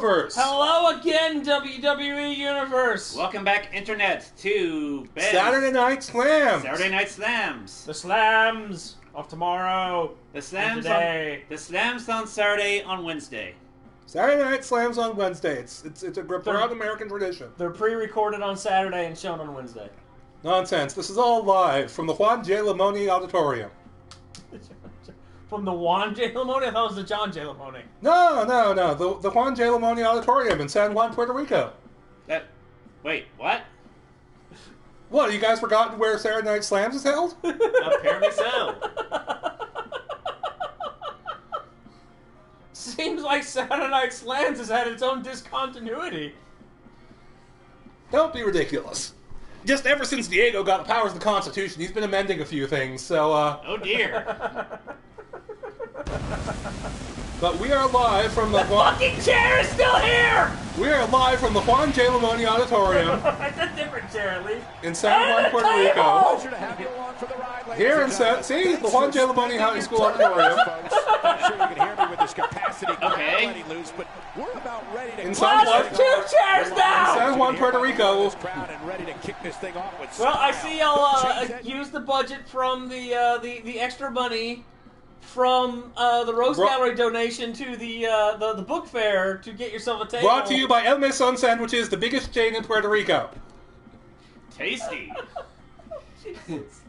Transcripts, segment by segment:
Universe! Hello again, WWE Universe! Welcome back, Internet, to Saturday Night Slamz! Saturday Night Slamz. The Slamz of tomorrow. The Slamz today. The Slamz on Saturday, on Wednesday. Saturday Night Slamz on Wednesday. It's a proud American tradition. They're pre-recorded on Saturday and shown on Wednesday. Nonsense. This is all live from the Juan J. Lamoni Auditorium. From the Juan J. Lamoni? I thought it was the John J. Lamoni. No. The Juan J. Lamoni Auditorium in San Juan, Puerto Rico. Wait, what? What, you guys forgotten where Saturday Night Slamz is held? Apparently so. Seems like Saturday Night Slamz has had its own discontinuity. Don't be ridiculous. Just ever since Diego got the powers of the Constitution, he's been amending a few things, so, Oh dear. But we are live from the fucking chair is still here! We are live from the Juan J. Lamoni Auditorium. It's a different chair, at least. In San Juan, Puerto Rico. Pleasure to have you along for the ride, Here in the Juan J. Lamoni High School Auditorium. I'm sure you can hear me with this capacity Okay. letting loose, but we're about ready to In San Juan, There's two chairs now! San Juan, Puerto Rico. Proud and ready to kick this thing off with Well, I style. see y'all use the budget from the extra money from the Rose Gallery donation to the book fair to get yourself a table. Brought to you by El Mesón Sandwiches, the biggest chain in Puerto Rico. Tasty. Jesus.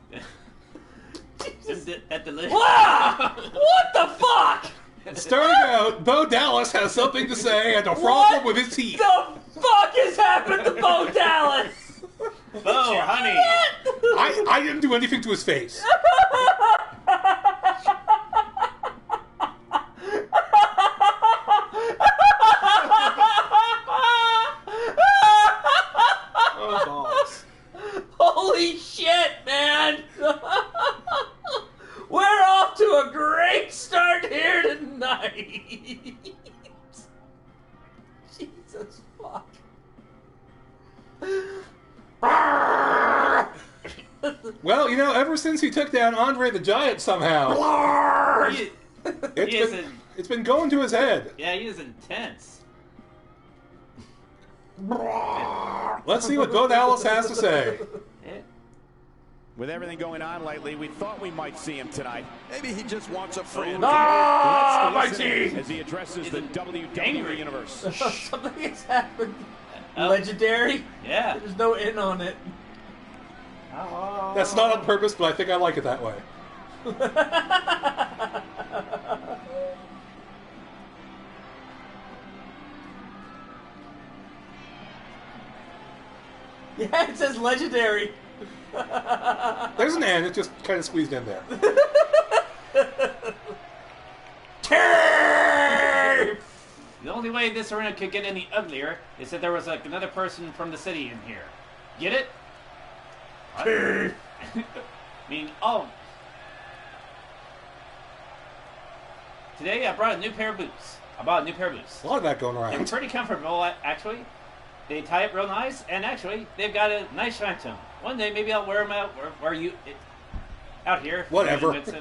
Isn't that delicious? Wow! What the fuck? Starting out, Bo Dallas has something to say and a problem with his teeth. The fuck has happened to Bo Dallas? Oh, honey. I didn't do anything to his face. Oh, balls. Holy shit, man! We're off to a great start here tonight. Jesus fuck. Well, you know, ever since he took down Andre the Giant somehow, it's been going to his head. Yeah, he is intense. Let's see what Bo Dallas has to say. With everything going on lately, we thought we might see him tonight. Maybe he just wants a friend. Ah, Let's my listen teeth! As he addresses the WWE angry. Universe. Something has happened. Legendary? Yeah. There's no in on it. That's not on purpose, but I think I like it that way. Yeah, it says legendary. There's an N, it's just kind of squeezed in there. The only way this arena could get any uglier is if there was like another person from the city in here. Get it? I mean, today I brought a new pair of boots. I bought a new pair of boots. A lot of that going They're around. pretty comfortable, actually. They tie up real nice, and actually, they've got a nice shine to them. One day, maybe I'll wear them out out here. Whatever. Whatever.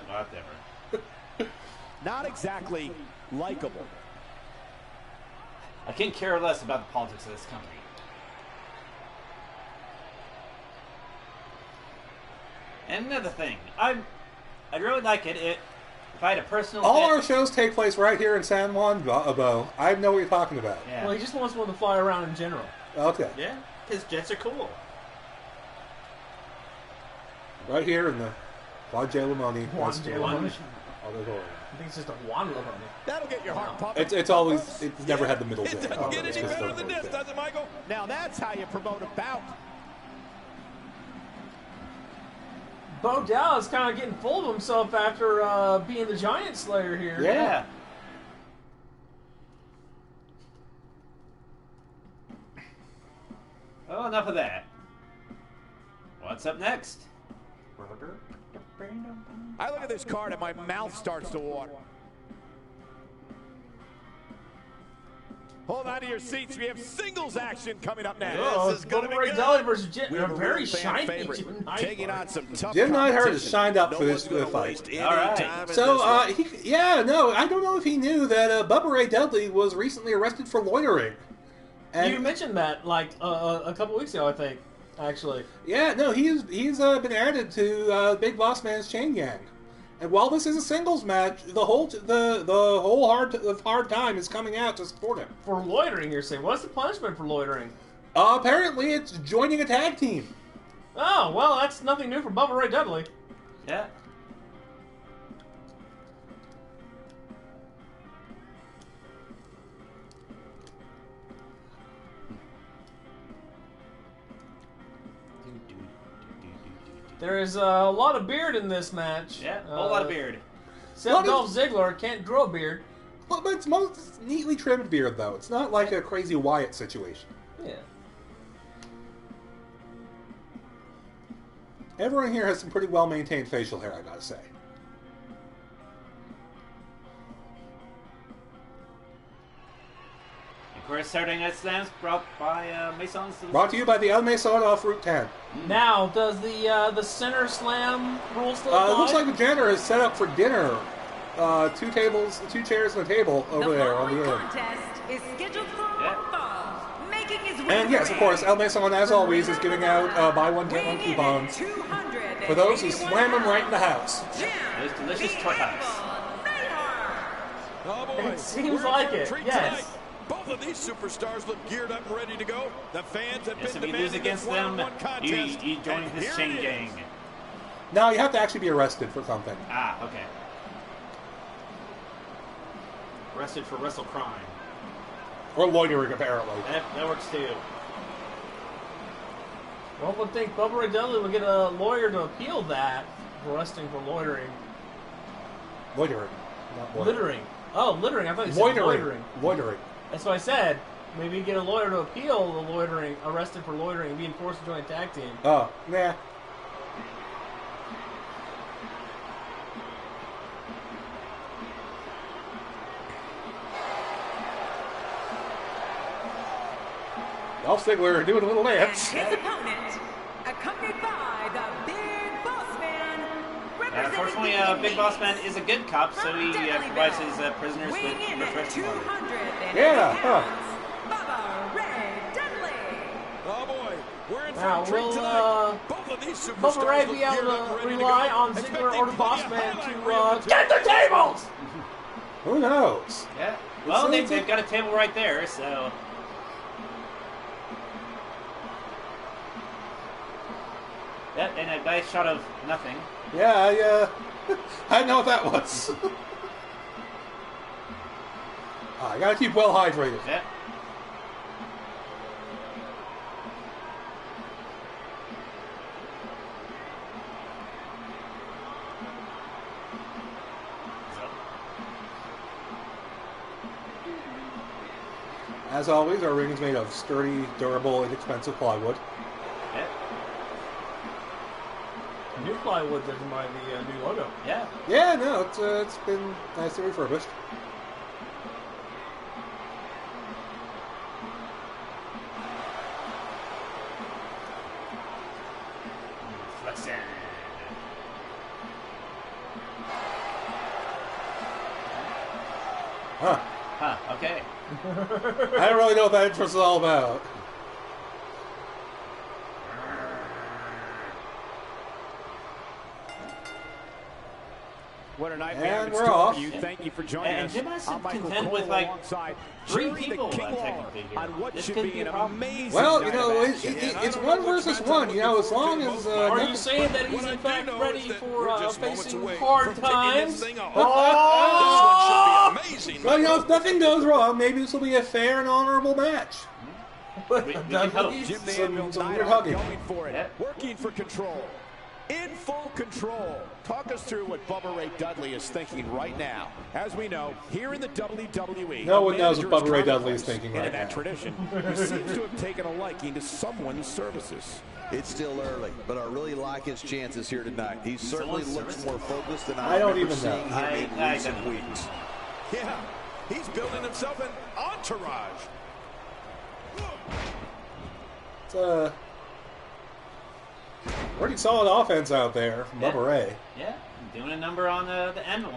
Not exactly likable. I can't care less about the politics of this company. And another thing, I'd really like it if I had a personal. All our shows take place right here in San Juan, Bo. I know what you're talking about. Yeah. Well, he just wants one to fly around in general. Okay. Yeah, his jets are cool. Right here in the Juan J. Lamoni Juan High J. School Lamoni. Auditorium. I think it's just a Juan logo. That'll get your heart pumping. It's never had the middle J. It doesn't get It's any just better the than first this, J. does it, Michael? Now that's how you promote a bout. Bo Dallas kind of getting full of himself after being the Giant Slayer here. Yeah. Well, enough of that. What's up next? I look at this card and my mouth starts to water. Hold on to your seats. We have singles action coming up next. This is going to be good. Dudley versus Jim. They're very shiny. Taking on some tough Jim Neidhart has shined up for this fight. All right. So, I don't know if he knew that Bubba Ray Dudley was recently arrested for loitering. And you mentioned that like a couple weeks ago, I think, actually. Yeah, no, he's been added to Big Boss Man's chain gang. And while this is a singles match, the whole hard time is coming out to support him. For loitering, you're saying? What's the punishment for loitering? Apparently, it's joining a tag team. Oh, well, that's nothing new for Bubba Ray Dudley. Yeah. There is a lot of beard in this match. Yeah, a whole lot of beard. Except Dolph Ziggler can't grow a beard. Well, but it's most neatly trimmed beard, though. It's not like a crazy Wyatt situation. Yeah. Everyone here has some pretty well-maintained facial hair, I gotta say. Of course, Saturday Night Slamz brought by Masons. Brought to you by the El Mason off Route 10. Now, does the center slam rule still apply? It looks like the janitor is set up for dinner. 2 tables, 2 chairs, and a table over there on the end. Contest is scheduled for fall. Making his way And yes, of course, El Mason, as always, is giving out buy one get one coupons for those who slam them right in the house. Those delicious tortas. Oh boy, It seems like it. Yes. Both of these superstars look geared up and ready to go. The fans have Yes, been if you lose demanding against this them, one-on-one contest. you join And his here chain it gang. is. No, you have to actually be arrested for something. Ah, okay. Arrested for wrestle crime. Or loitering, apparently. That works too. One would think Bubba Ray Dudley would get a lawyer to appeal that for arresting for loitering. Loitering. Not loitering. Littering. Oh, littering. I thought you said loitering. Loitering. That's what I said. Maybe get a lawyer to appeal the loitering, arrested for loitering, and being forced to join a tag team. Oh, nah. Dolph Ziggler doing a little dance. His opponent, accompanied by the Big Boss Man, Unfortunately, Big Boss Man is a good cop, so he provides his prisoners with refreshing water. Yeah, huh. Bubba Ray Dudley. Oh boy, we're in for Now, a treat will tonight. Both of these Bubba Ray superstars be look able geared up and to ready to rely go. on Expecting Ziggler or the plenty Boss of Man highlight to reels. get the tables? Who knows? Yeah. Well, they've got a table right there, so. That and a nice shot of nothing. Yeah, I didn't know what that was. I gotta keep well hydrated. Yeah. As always, our ring is made of sturdy, durable, inexpensive plywood. Yeah. New plywood judging by the new logo. Yeah. Yeah, no, it's been nicely refurbished. Flexing. Huh. Huh, okay. I don't really know what that interest is all about. What a night we And have in we're store off. for you. Thank you for joining And us. Jim has to I'm Michael contend Cole with, like, alongside 3 Jerry the people, King Lawler technically, here. on what This should could be be an a problem. amazing Well, night you know, of action. it's 1 versus 1. You know, as long as Are you saying that he's in fact ready for facing hard times? Well, you know, if nothing goes wrong, maybe this will be a fair and honorable match. We can hope. Jim the Some Anvil weird Neidhart hugging. going for it, Yeah. working for control, in full control. Talk us through what Bubba Ray Dudley is thinking right now. As we know, here in the WWE, No a one knows manager what Bubba Ray is Dudley is commonplace. thinking And right in that now. tradition, he seems to have taken a liking to someone's services. It's still early, but I really like his chances here tonight. He certainly Someone's looks service? more focused than I I don't remember even know. seeing him in I recent don't know. weeks. Yeah, He's building himself an entourage. It's a pretty solid offense out there from Bubba Ray. Yeah, doing a number on the anvil.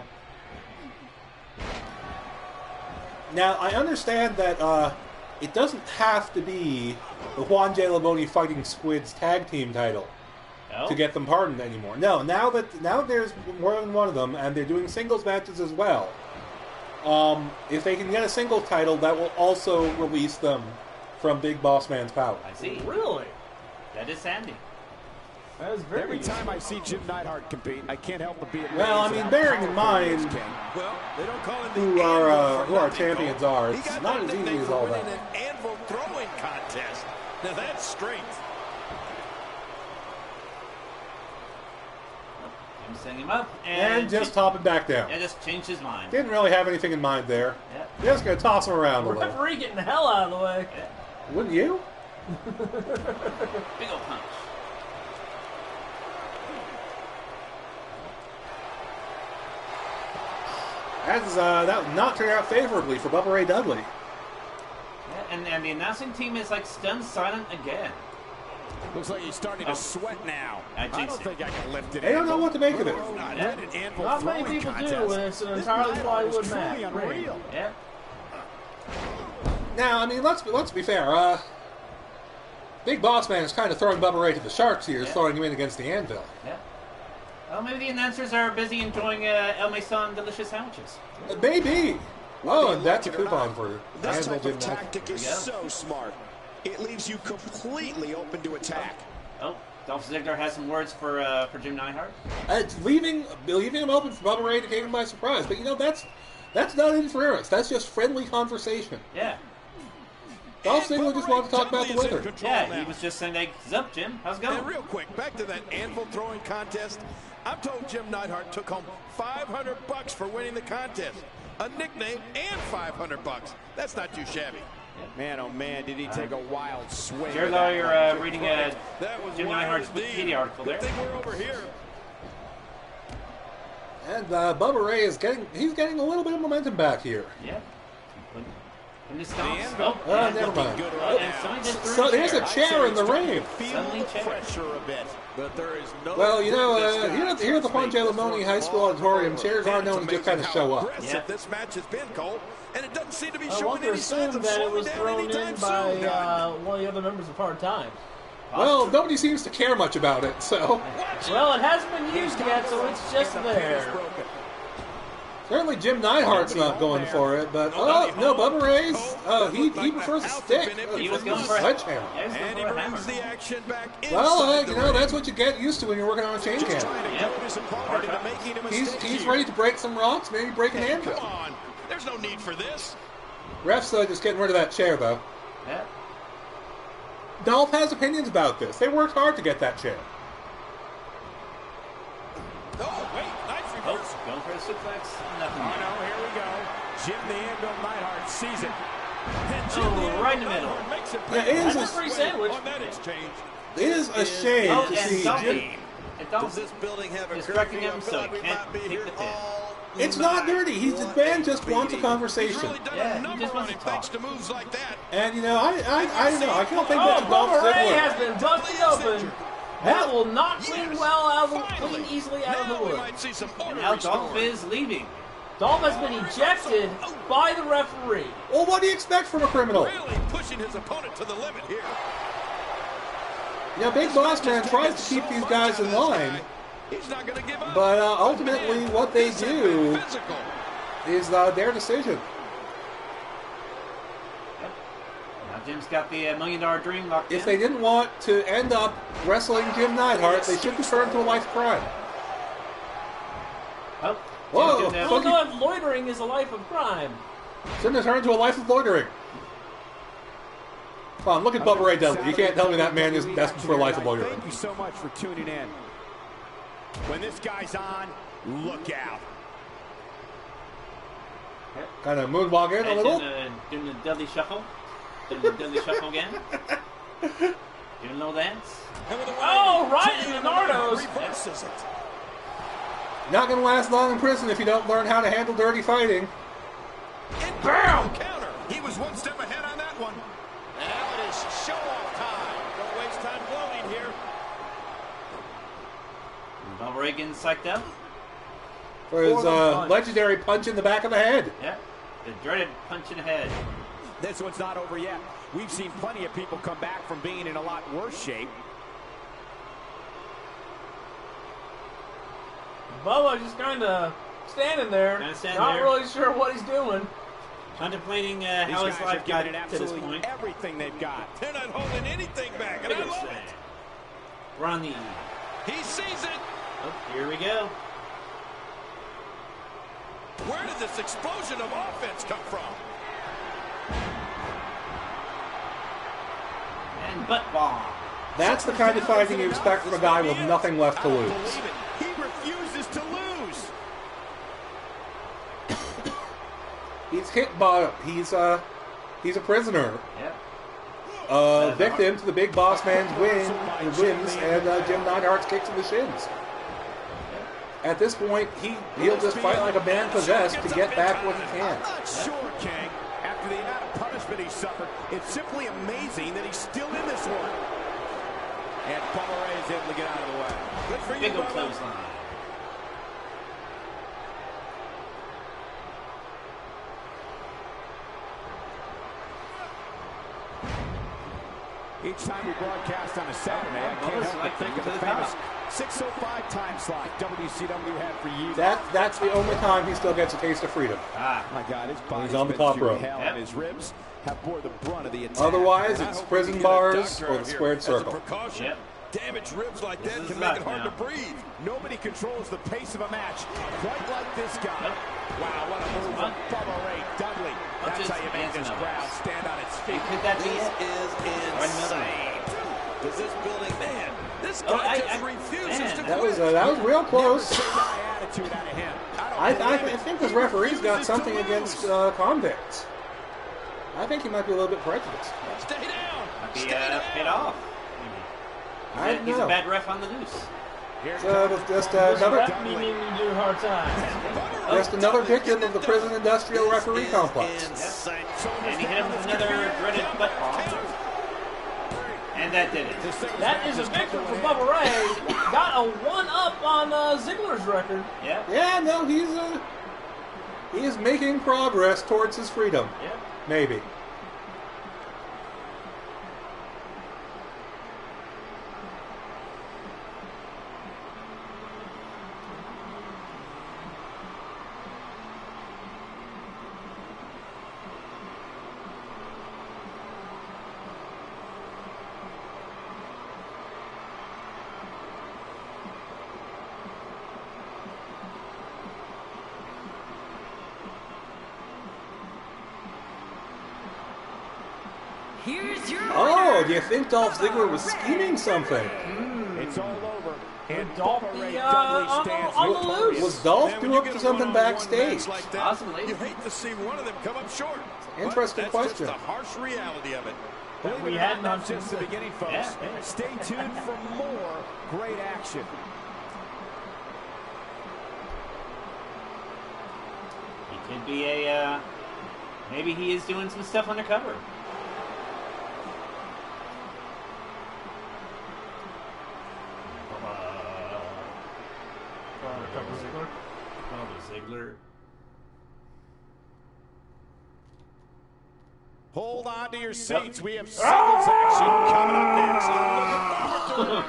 Now, I understand that it doesn't have to be the Juan J. Labonte Fighting Squids tag team title to get them pardoned anymore. No, now there's more than one of them, and they're doing singles matches as well. If they can get a singles title, that will also release them from Big Boss Man's power. I see. Really? That is handy. That is very Every useful. time I see Jim Neidhart compete, I can't help but be amazed. Well, I mean, bearing in mind well, they don't call him who the our champions are, He it's got not that as easy nickname as for all winning that. an anvil throwing contest. Now that's strength. Jim setting him up And just top it back down. Yeah, just changed his mind. Didn't really have anything in mind there. Yeah. Just going to toss him around a little. Referee getting the hell out of the way. Yeah. Wouldn't you? Big ol' punch. That would not turn out favorably for Bubba Ray Dudley. Yeah, and the announcing team is like stunned silent again. Looks like he's starting to sweat now. I don't jinxed it. think I can lift it. They don't know what to make of it. Not many people do when it's an entirely plywood match. Unreal. Yeah. Now, I mean, let's be fair. Big Boss Man is kind of throwing Bubba Ray to the sharks here, throwing him in against the anvil. Yeah. Well, maybe the announcers are busy enjoying El Mason delicious sandwiches. Maybe. Oh, and that's a coupon for This Anvil type Jim of Knight. tactic is so smart. It leaves you completely open to attack. Oh, Dolph Ziggler has some words for Jim Neidhart. It's leaving him open for Bubba Ray to take him by surprise. But, you know, that's not interference. That's just friendly conversation. Yeah. Dolph Ziggler just wanted to talk about the weather. Yeah, he was just saying, like, "What's up, Jim? How's it going?" And real quick, back to that anvil throwing contest. I'm told Jim Neidhart took home $500 for winning the contest. A nickname and $500. That's not too shabby. Man, oh man, did he take a wild swing. Jared Law, you're reading Jim Neidhart's Wikipedia article there. Good thing we're over here. And Bubba Ray is getting a little bit of momentum back here. Yeah. When this stops. Never mind. Good Oh, right and now. somebody just threw So a there's a chair. chair in the ring. Suddenly Feel chair. pressure a bit, but there is no. Well, you know, here at the Juan J. Labonte High School Auditorium, chairs are known to just kind of show up. Yeah. This match has been, Cole, and it doesn't seem to be I showing want to any signs assume of that it slowing was down thrown anytime in soon. by one of the other members of Hard Times. Well, nobody seems to care much about it, so Well, it hasn't been used yet, so it's just there. certainly Jim Neidhart's not going for it. But no, Bubba Ray's he prefers a stick. He was going a for a sledgehammer. Yeah, he was And going he for a brings hammer. the action back Well, inside you the know ring. that's what you get used to when you're working on a chain Just gang. trying to goad his opponent into making a mistake He's here. ready to break some rocks, maybe break an Hey, anvil. come on. There's no need for this. Ref's just getting rid of that chair though. Yeah. Dolph has opinions about this. They worked hard to get that chair. Oh, wait. Nice Oh, reverse. going for a suplex. Oh, Nothing. no. Here we go. Jim the Anvil Neidhart sees it. And Jim Oh, the Anvil right in the middle. Neidhart makes it Yeah, it is That's a free sandwich. on that exchange. It is a shame Oh, to and see Dolph. Jim. And Dolph building have a distracting curfew? him I feel so like he we can't might be take here the tip. all It's not night. dirty. The man just wants a He's conversation. really done Yeah, a he number just on wants him to talk. thanks to moves like that. And you know, I don't know. I don't think Oh, that's Dolph Bubba Ray Ziggler. has been busted open. That will not clean well out of the clean easily out of the Now we wood. might see some And order now Dolph restored. is leaving. Dolph has been ejected by the referee. Well, what do you expect from a criminal? Really pushing his opponent to the limit here. You know, Big Boss Man tries to keep these guys in line, He's not going to give up. but ultimately what they He's do physical. is their decision. Now Jim's got the $1 million dream locked in. If they didn't want to end up wrestling Jim Neidhart, they should refer him to a life crime. Oh, Whoa, Jim's doing Well, that. no, loitering is a life of crime. Shouldn't have turned to a life of loitering. Come on, look at Bubba Ray Dudley. You can't tell me that man is destined for a life of loitering. Thank you so much for tuning in. When this guy's on, look out. Kind of moonwalk in a little. Doing the Dudley Shuffle. Doing the Dudley Shuffle again. Doing a little dance. Oh, right in the Nardos. Reverses it. Not going to last long in prison if you don't learn how to handle dirty fighting. And Bam! one. Now it is show-off time. Don't waste time gloating here. Bubba Ray getting psyched up. For his legendary punch in the back of the head. Yep. The dreaded punch in the head. This one's not over yet. We've seen plenty of people come back from being in a lot worse shape. Bubba just kind of standing there, not really sure what he's doing. Contemplating how his life got to this point. Everything they've got. They're not holding anything back, and I love it. We're on the eve. He sees it. Oh, here we go. Where did this explosion of offense come from? And butt bomb. That's the kind of fighting you expect from a guy with nothing left to lose. He refuses to lose. He's hit bottom. He's a prisoner. Yep. Victim to the big boss man's whims and Jim Neidhart's kicks in the shins. At this point, he'll just fight like a man possessed to get back what he can. I'm not sure, King. After the amount of punishment he suffered, it's simply amazing that he's still in this one. And Bubba Ray is able to get out of the way. Good for you, Big old Bubba. clothesline. Each time we broadcast on a Saturday, I can't help but think of the famous 6:05 time slot WCW had for years. That's the only time he still gets a taste of freedom. My God, his body's He's on the been top through rope. hell, Yep. and his ribs have bore the brunt of the attack. Otherwise, I it's hope we prison can get a bars doctor or out the here squared as a circle. precaution. Yep. Damaged ribs like that This can is make it luck hard now. to breathe. Nobody controls the pace of a match quite like this guy. Yep. Wow, what a move from Bubba Ray Dudley. That's Punches how you make and this elbows. crowd stand on its feet. Could that be This it? is insane. Does this building, man? This Oh, guy just refuses man, to That quit. was real close. Such a high attitude out of him. I think this referee's got something against convicts. I think he might be a little bit prejudiced. Stay down. Might be Stay down. paid off. I don't He's a know. bad ref on the loose. Just another Ref me giving you a hard time. just another victim of the prison industrial referee complex. Insane. And he hit him with another dreaded butt bomb. And that did it. That is a victory for Bubba Ray. Got a 1-up on Ziggler's record. Yeah. Yeah, no, he is making progress towards his freedom. Yeah. Maybe. Here's your Oh, winner, do you think Dolph Ziggler was Bubba Ray scheming something? It's all over. And Dolph Bubba Ray the, Dudley on stands the victorious. loose. Was Dolph Man, when doing you up get to a something one-on-one backstage? match like that, Possibly. you hate to see one of them come up short. But Interesting that's question. just the harsh reality of it. Believe We it or hadn't not, done since the beginning, folks. Yeah. Stay tuned for more great action. He could be a, maybe he is doing some stuff undercover. Ziggler. Hold on to your seats. We have singles action coming up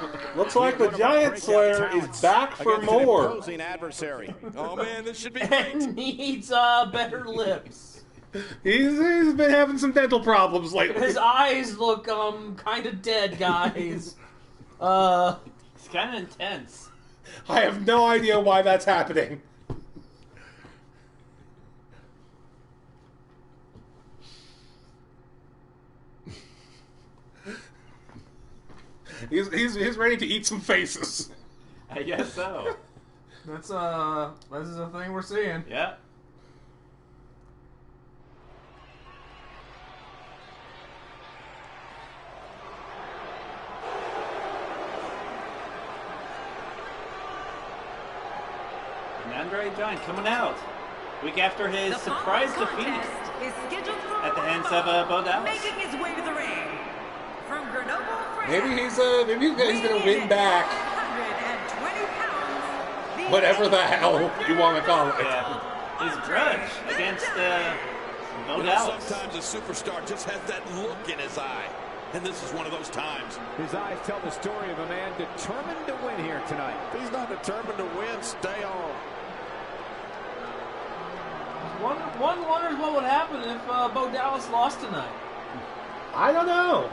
next. Looks like the Giant Slayer is back for Against an more. opposing adversary. Oh, man, this should be great. And needs better lips. He's been having some dental problems lately. His eyes look kind of dead, guys. It's kind of intense. I have no idea why that's happening. He's ready to eat some faces. I guess so. That's this is a thing we're seeing. Yeah. And Andre Giant coming out. Week after his surprise defeat at the hands of Bo Dallas. Making his way to the ring from Grenoble, France. Maybe he's going to win back 120 pounds, whatever the hell you want to call it. Yeah. His grudge against Bo Dallas. Sometimes a superstar just has that look in his eye. And this is one of those times. His eyes tell the story of a man determined to win here tonight. If he's not determined to win, stay on. One wonders what would happen if Bo Dallas lost tonight. I don't know.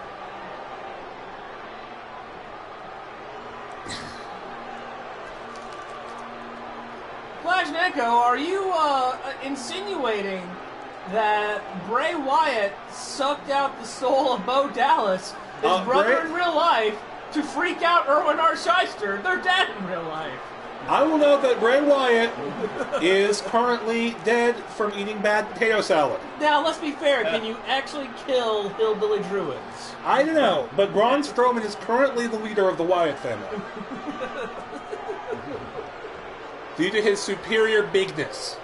Flash Neko, are you insinuating that Bray Wyatt sucked out the soul of Bo Dallas, his brother in real life, to freak out Erwin R. Shyster, their dad in real life? I will note that Bray Wyatt is currently dead from eating bad potato salad. Now, let's be fair. Can you actually kill hillbilly druids? I don't know, but Braun Strowman is currently the leader of the Wyatt family. Due to his superior bigness.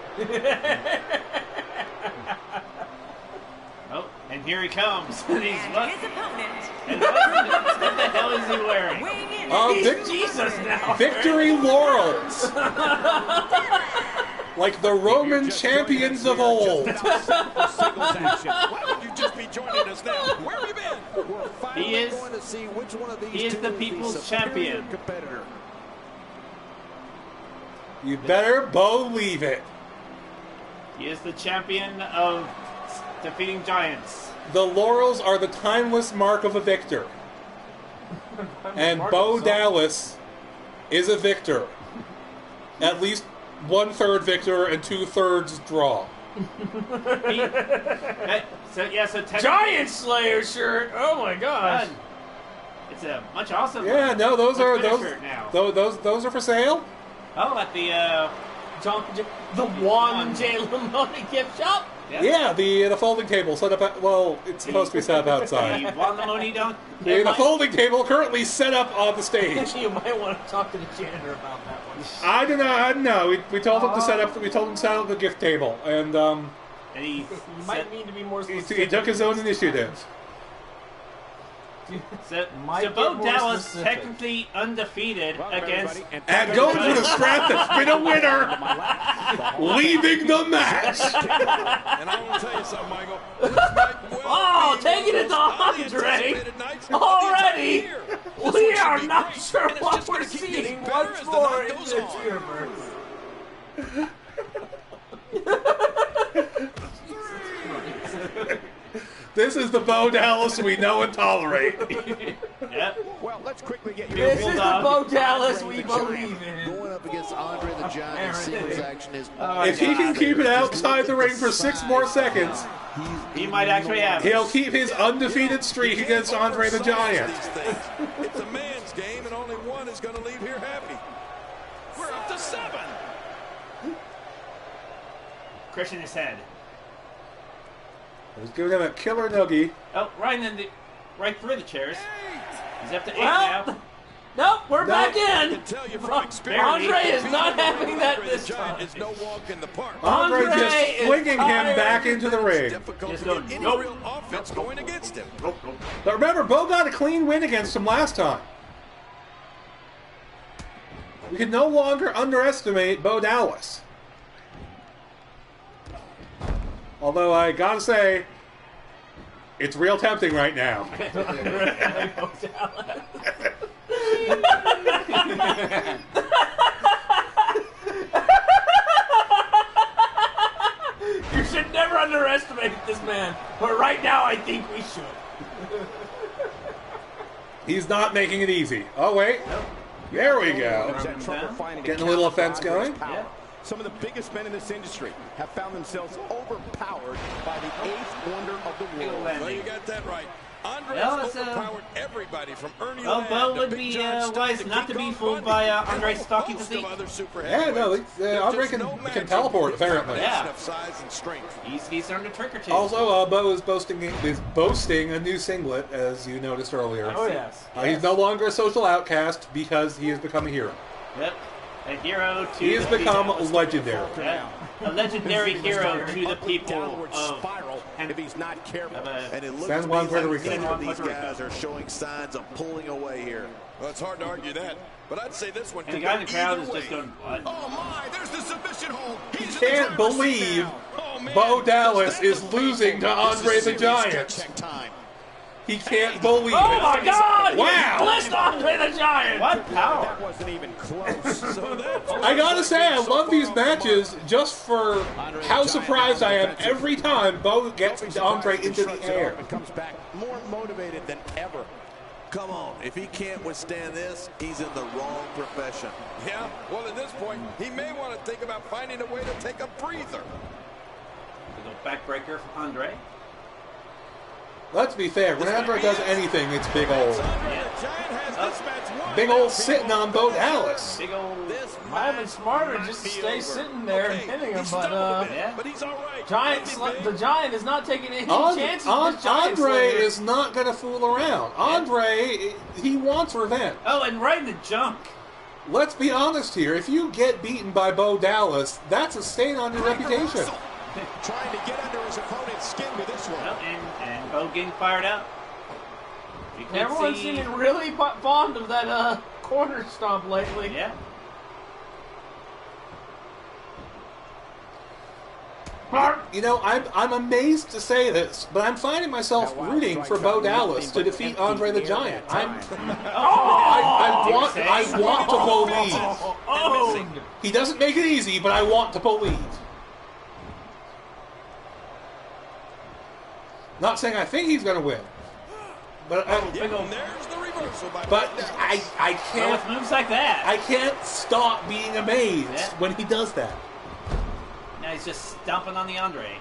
Oh, and here he comes. And he's and his opponent. And what the hell is he wearing? Weighing in He's Jesus now. Victory laurels. Like the Roman champions of old. Why would you just be joining us now? Where have you been? We're finally is- going to see which one of these he is two the is people's superior champion. competitor. You better believe it. He is the champion of defeating giants. The laurels are the timeless mark of a victor. And Bo Dallas is a victor. At least 1/3 victor and 2/3 draw. So technically, Giant Slayer shirt. Oh my gosh. it's a much awesome. Yeah, no, those are shirt now. those are for sale. Oh, at the The Juan J. Lamoni gift shop? Yeah, the folding table set up. It's supposed to be set up outside. The Juan Lamoni don't. The folding table currently set up on the stage. You might want to talk to the janitor about that one. I don't know. We told him to set up. We told him to set up the gift table, and he You might need to be more he specific. took his own initiative. So Might Bo get more Dallas specific. technically undefeated against. And going for the strap that's been a winner, leaving the match. And I want to tell you something, Michael. This might well be taking it to highly Andre. anticipated night of the Already? entire year. We This are one should be not great, sure and it's what just we're gonna keep seeing getting better once as the more night in goes this on. universe. This is the Bo Dallas we know and tolerate. Yep. Well, let's quickly get your This is the Bulldog. Bo Dallas we believe in. Going up against Andre the Giant, Singles action is If he can keep it outside the ring for 6 more seconds, He might actually have. he'll keep his undefeated streak against Andre the Giant. These things. It's a man's game, and only one is going to leave here happy. We're up to 7. Crushing his head. He's giving him a killer noogie. Oh, right through the chairs. He's up to 8 Well, now. nope, we're back I in. can tell you from experience, Andre is not beating having that Andre the this Giant time. is no walk in the park. Andre Andre just is flinging him tired. back into the It's ring. difficult Just to go, get any nope. real offense going against him. But remember, Bo got a clean win against him last time. We can no longer underestimate Bo Dallas. Although I gotta say, it's real tempting right now. You should never underestimate this man, but right now I think we should. He's not making it easy. Oh, wait. There we go. Getting a little offense going. Yeah. Some of the biggest men in this industry have found themselves overpowered by the 8th wonder of the world. Well, you got that right. Andre Well, has it's, overpowered everybody from Ernie Well, Ladd Bo to would Big be John Studd wise not to King be Kong fooled Bundy, by and Andre's a stocky host physique. of other super Yeah, no, heavyweights. There's Andre just can no match teleport, for him. apparently. Yeah. Of size and strength. He's earned a trick or two. Also, Bo is boasting a new singlet, as you noticed earlier. Oh yes. He's no longer a social outcast because he has become a hero. Yep. A hero to He has the become people. legendary. Yeah. a legendary hero to the people downward of spiral if he's not careful. And it looks San to me Juan, Puerto like Rico. neither of these guys are showing signs of pulling away here. Well, it's hard to argue that, but I'd say this one And the could guy go in the crowd either is just way. going, what? Oh my, there's the submission hold. He's in the Can't driver's seat believe now. Oh, man. Bo Dallas That is was losing to painful. Andre This the is serious Giant. check time. He can't believe Oh it. my God! Wow. He blessed Andre the Giant. What power? That wasn't even close. So that's I gotta say, I love these matches just for how surprised I am every time Bo gets Andre into the air. And comes back more motivated than ever. Come on, if he can't withstand this, he's in the wrong profession. Yeah, well, at this point, he may want to think about finding a way to take a breather. Little backbreaker from Andre. Let's be fair, when Andre does anything, it's big old. Big old sitting on Bo Dallas. Big old. Might have been smarter just to stay sitting there and hitting him, but Yeah. But he's all right. the Giant is not taking any chances. with this Giant Andre Slayer. is not going to fool around. Andre, he wants revenge. Oh, and right in the junk. Let's be honest here. If you get beaten by Bo Dallas, that's a stain on your reputation. Trying to get under his opponent's skin with this one. Oh, and Bo getting fired out. We could Everyone's see- seeming really fond of that corner stomp lately. Yeah. You know, I'm amazed to say this, but I'm finding myself rooting for Bo Dallas to defeat Andre the Giant. I want to believe. Oh! He doesn't make it easy, but I want to believe. Not saying I think he's going to win, but Yeah, and there's the reversal by but Bo Dallas. I Well, can't with moves like that. I can't stop being amazed Yeah. when he does that. Now he's just stomping on the Andre.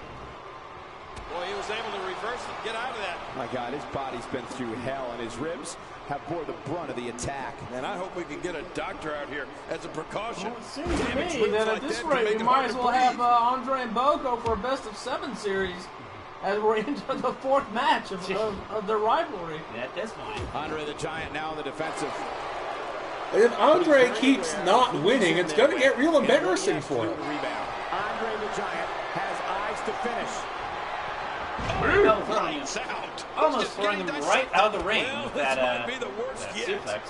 Boy, he was able to reverse and get out of that. My God, his body's been through hell, and his ribs have bore the brunt of the attack. And I hope we can get a doctor out here as a precaution. Well, it seems to Damage me moves that like at this that can rate make we it might hard as to well have breathe. Andre and Bo go for a best-of-7 series as we're into the fourth match of their rivalry. At this point. Andre the Giant now on the defensive. And if Andre keeps not winning, it's going to get real embarrassing for him. Rebound. Andre the Giant has eyes to finish. Oh, throwing him, Lights out. almost Just throwing him getting right out of the ring Well, with this that, might be the worst that yet. suplex.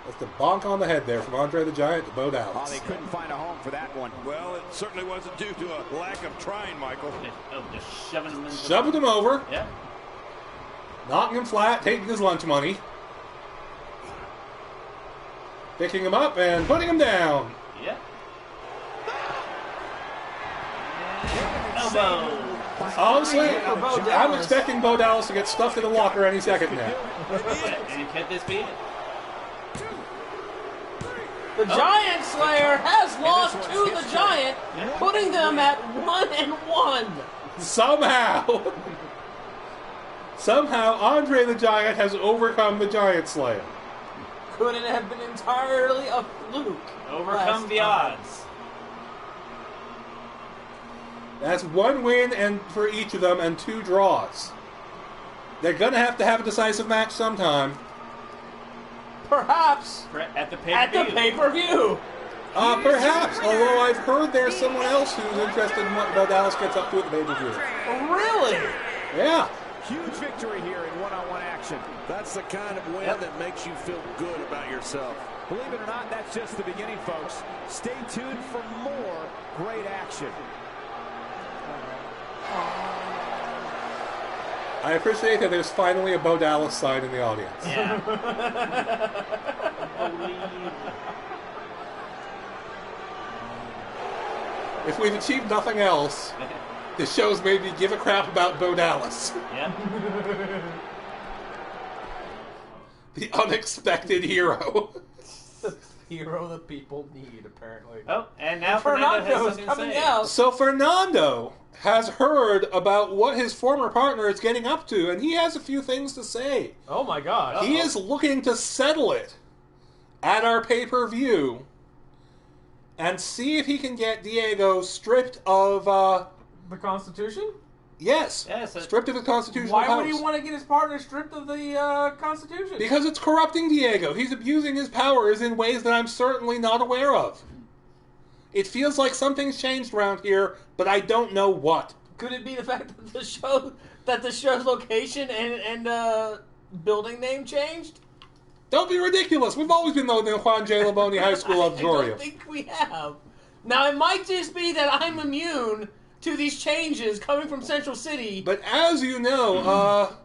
That's the bonk on the head there from Andre the Giant to Bo Oh, Dallas. they couldn't find a home for that one. Well, it certainly wasn't due to a lack of trying, Michael. Oh, just shoving him into Shoving him over, Yeah. knocking him flat, taking his lunch money, picking him up and putting him down. Yeah. Elbow. Honestly, For Bo I'm Dallas. expecting Bo Dallas to get stuffed in a locker any second now. And could this be it? The Giant Slayer has lost to the Giant, putting them at 1-1. Somehow Andre the Giant has overcome the Giant Slayer. Could it have been entirely a fluke? Overcome last the time? odds. That's one win and for each of them and 2 draws. They're going to have a decisive match sometime. Perhaps At the at the pay-per-view. pay-per-view. Perhaps, although I've heard there's someone else who's interested in what Bo Dallas gets up to at the pay-per-view. Really? Yeah. Huge victory here in one-on-one action. That's the kind of win that makes you feel good about yourself. Believe it or not, that's just the beginning, folks. Stay tuned for more great action. I appreciate that there's finally a Bo Dallas sign in the audience. Yeah. If we've achieved nothing else, the show's made me give a crap about Bo Dallas. Yeah. The unexpected hero. The hero the people need, apparently. Oh, and now Fernando has Fernando's something to coming say. out. So Fernando has heard about what his former partner is getting up to, and he has a few things to say. Oh my God. He is looking to settle it at our pay-per-view and see if he can get Diego stripped of, The Constitution? Yes. Stripped of his constitutional powers. Why would he want to get his partner stripped of the Constitution? Because it's corrupting Diego. He's abusing his powers in ways that I'm certainly not aware of. It feels like something's changed around here, but I don't know what. Could it be the fact that the show's location and building name changed? Don't be ridiculous. We've always been known in Juan J. Labonte High School Auditorium. I don't think we have. Now, it might just be that I'm immune to these changes coming from Central City. But as you know,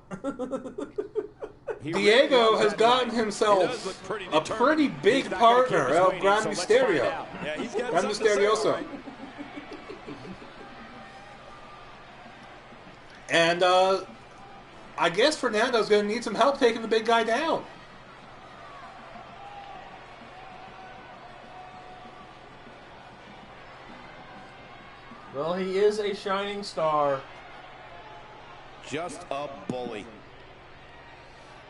Diego has gotten himself a pretty big partner, El Gran Misterio. Gran Misterioso. And I guess Fernando's going to need some help taking the big guy down. Well, he is a shining star. Just a bully.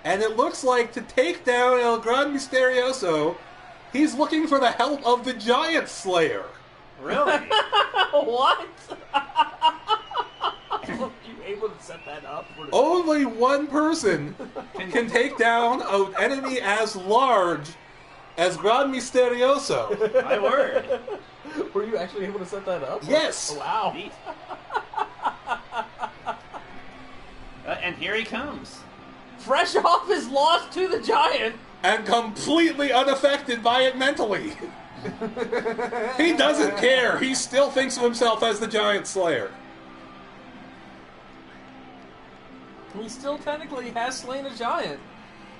And it looks like to take down El Gran Misterioso, he's looking for the help of the Giant Slayer. Really? What? Are you able to set that up? Only one person can take down an enemy as large as Gran Misterioso. My word. Were you actually able to set that up? Yes. Oh, wow. Neat. And here he comes. Fresh off his loss to the Giant. And completely unaffected by it mentally. He doesn't care. He still thinks of himself as the Giant Slayer. He still technically has slain a giant.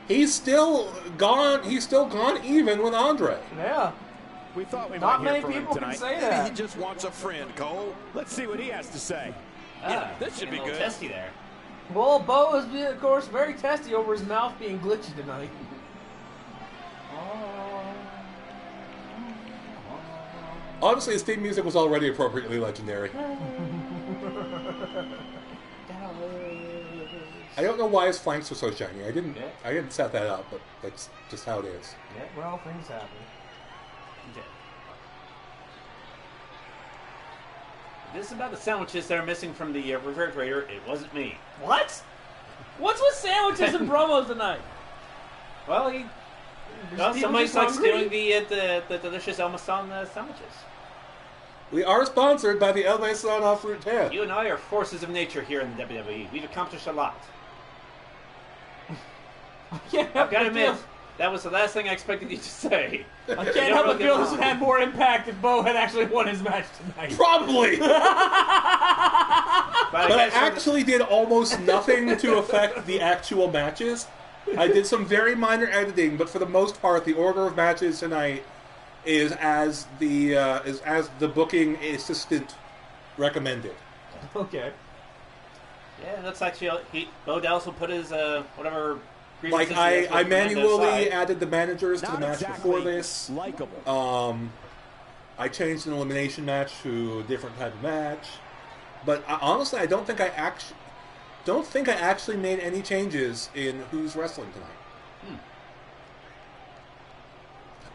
He's still gone even with Andre. Yeah. We thought we Not might hear many from him people tonight. can say Maybe that. he just wants a friend, Cole. Let's see what he has to say. Yeah, this should be A little good. testy there. Well, Bo has been, of course, very testy over his mouth being glitchy tonight. Honestly, his theme music was already appropriately legendary. I don't know why his flanks were so shiny. I didn't set that up, but that's just how it is. Yeah, well, things happen. Okay. This is about the sandwiches that are missing from the refrigerator. It wasn't me. What? What's with sandwiches and promos tonight? Well, somebody just likes hungry? doing the delicious El Mason sandwiches. We are sponsored by the El Mason off Route 10. You and I are forces of nature here in the WWE. We've accomplished a lot. Yeah, I've got to admit, that was the last thing I expected you to say. I can't help but feel this would have more impact if Bo had actually won his match tonight. Probably! But I actually did almost nothing to affect the actual matches. I did some very minor editing, but for the most part, the order of matches tonight is as the booking assistant recommended. Okay. Yeah, it looks like Bo Dallas will put his whatever. Like I manually added the managers to the match before this. Likeable. I changed an elimination match to a different type of match, but honestly, I don't think I actually made any changes in who's wrestling tonight.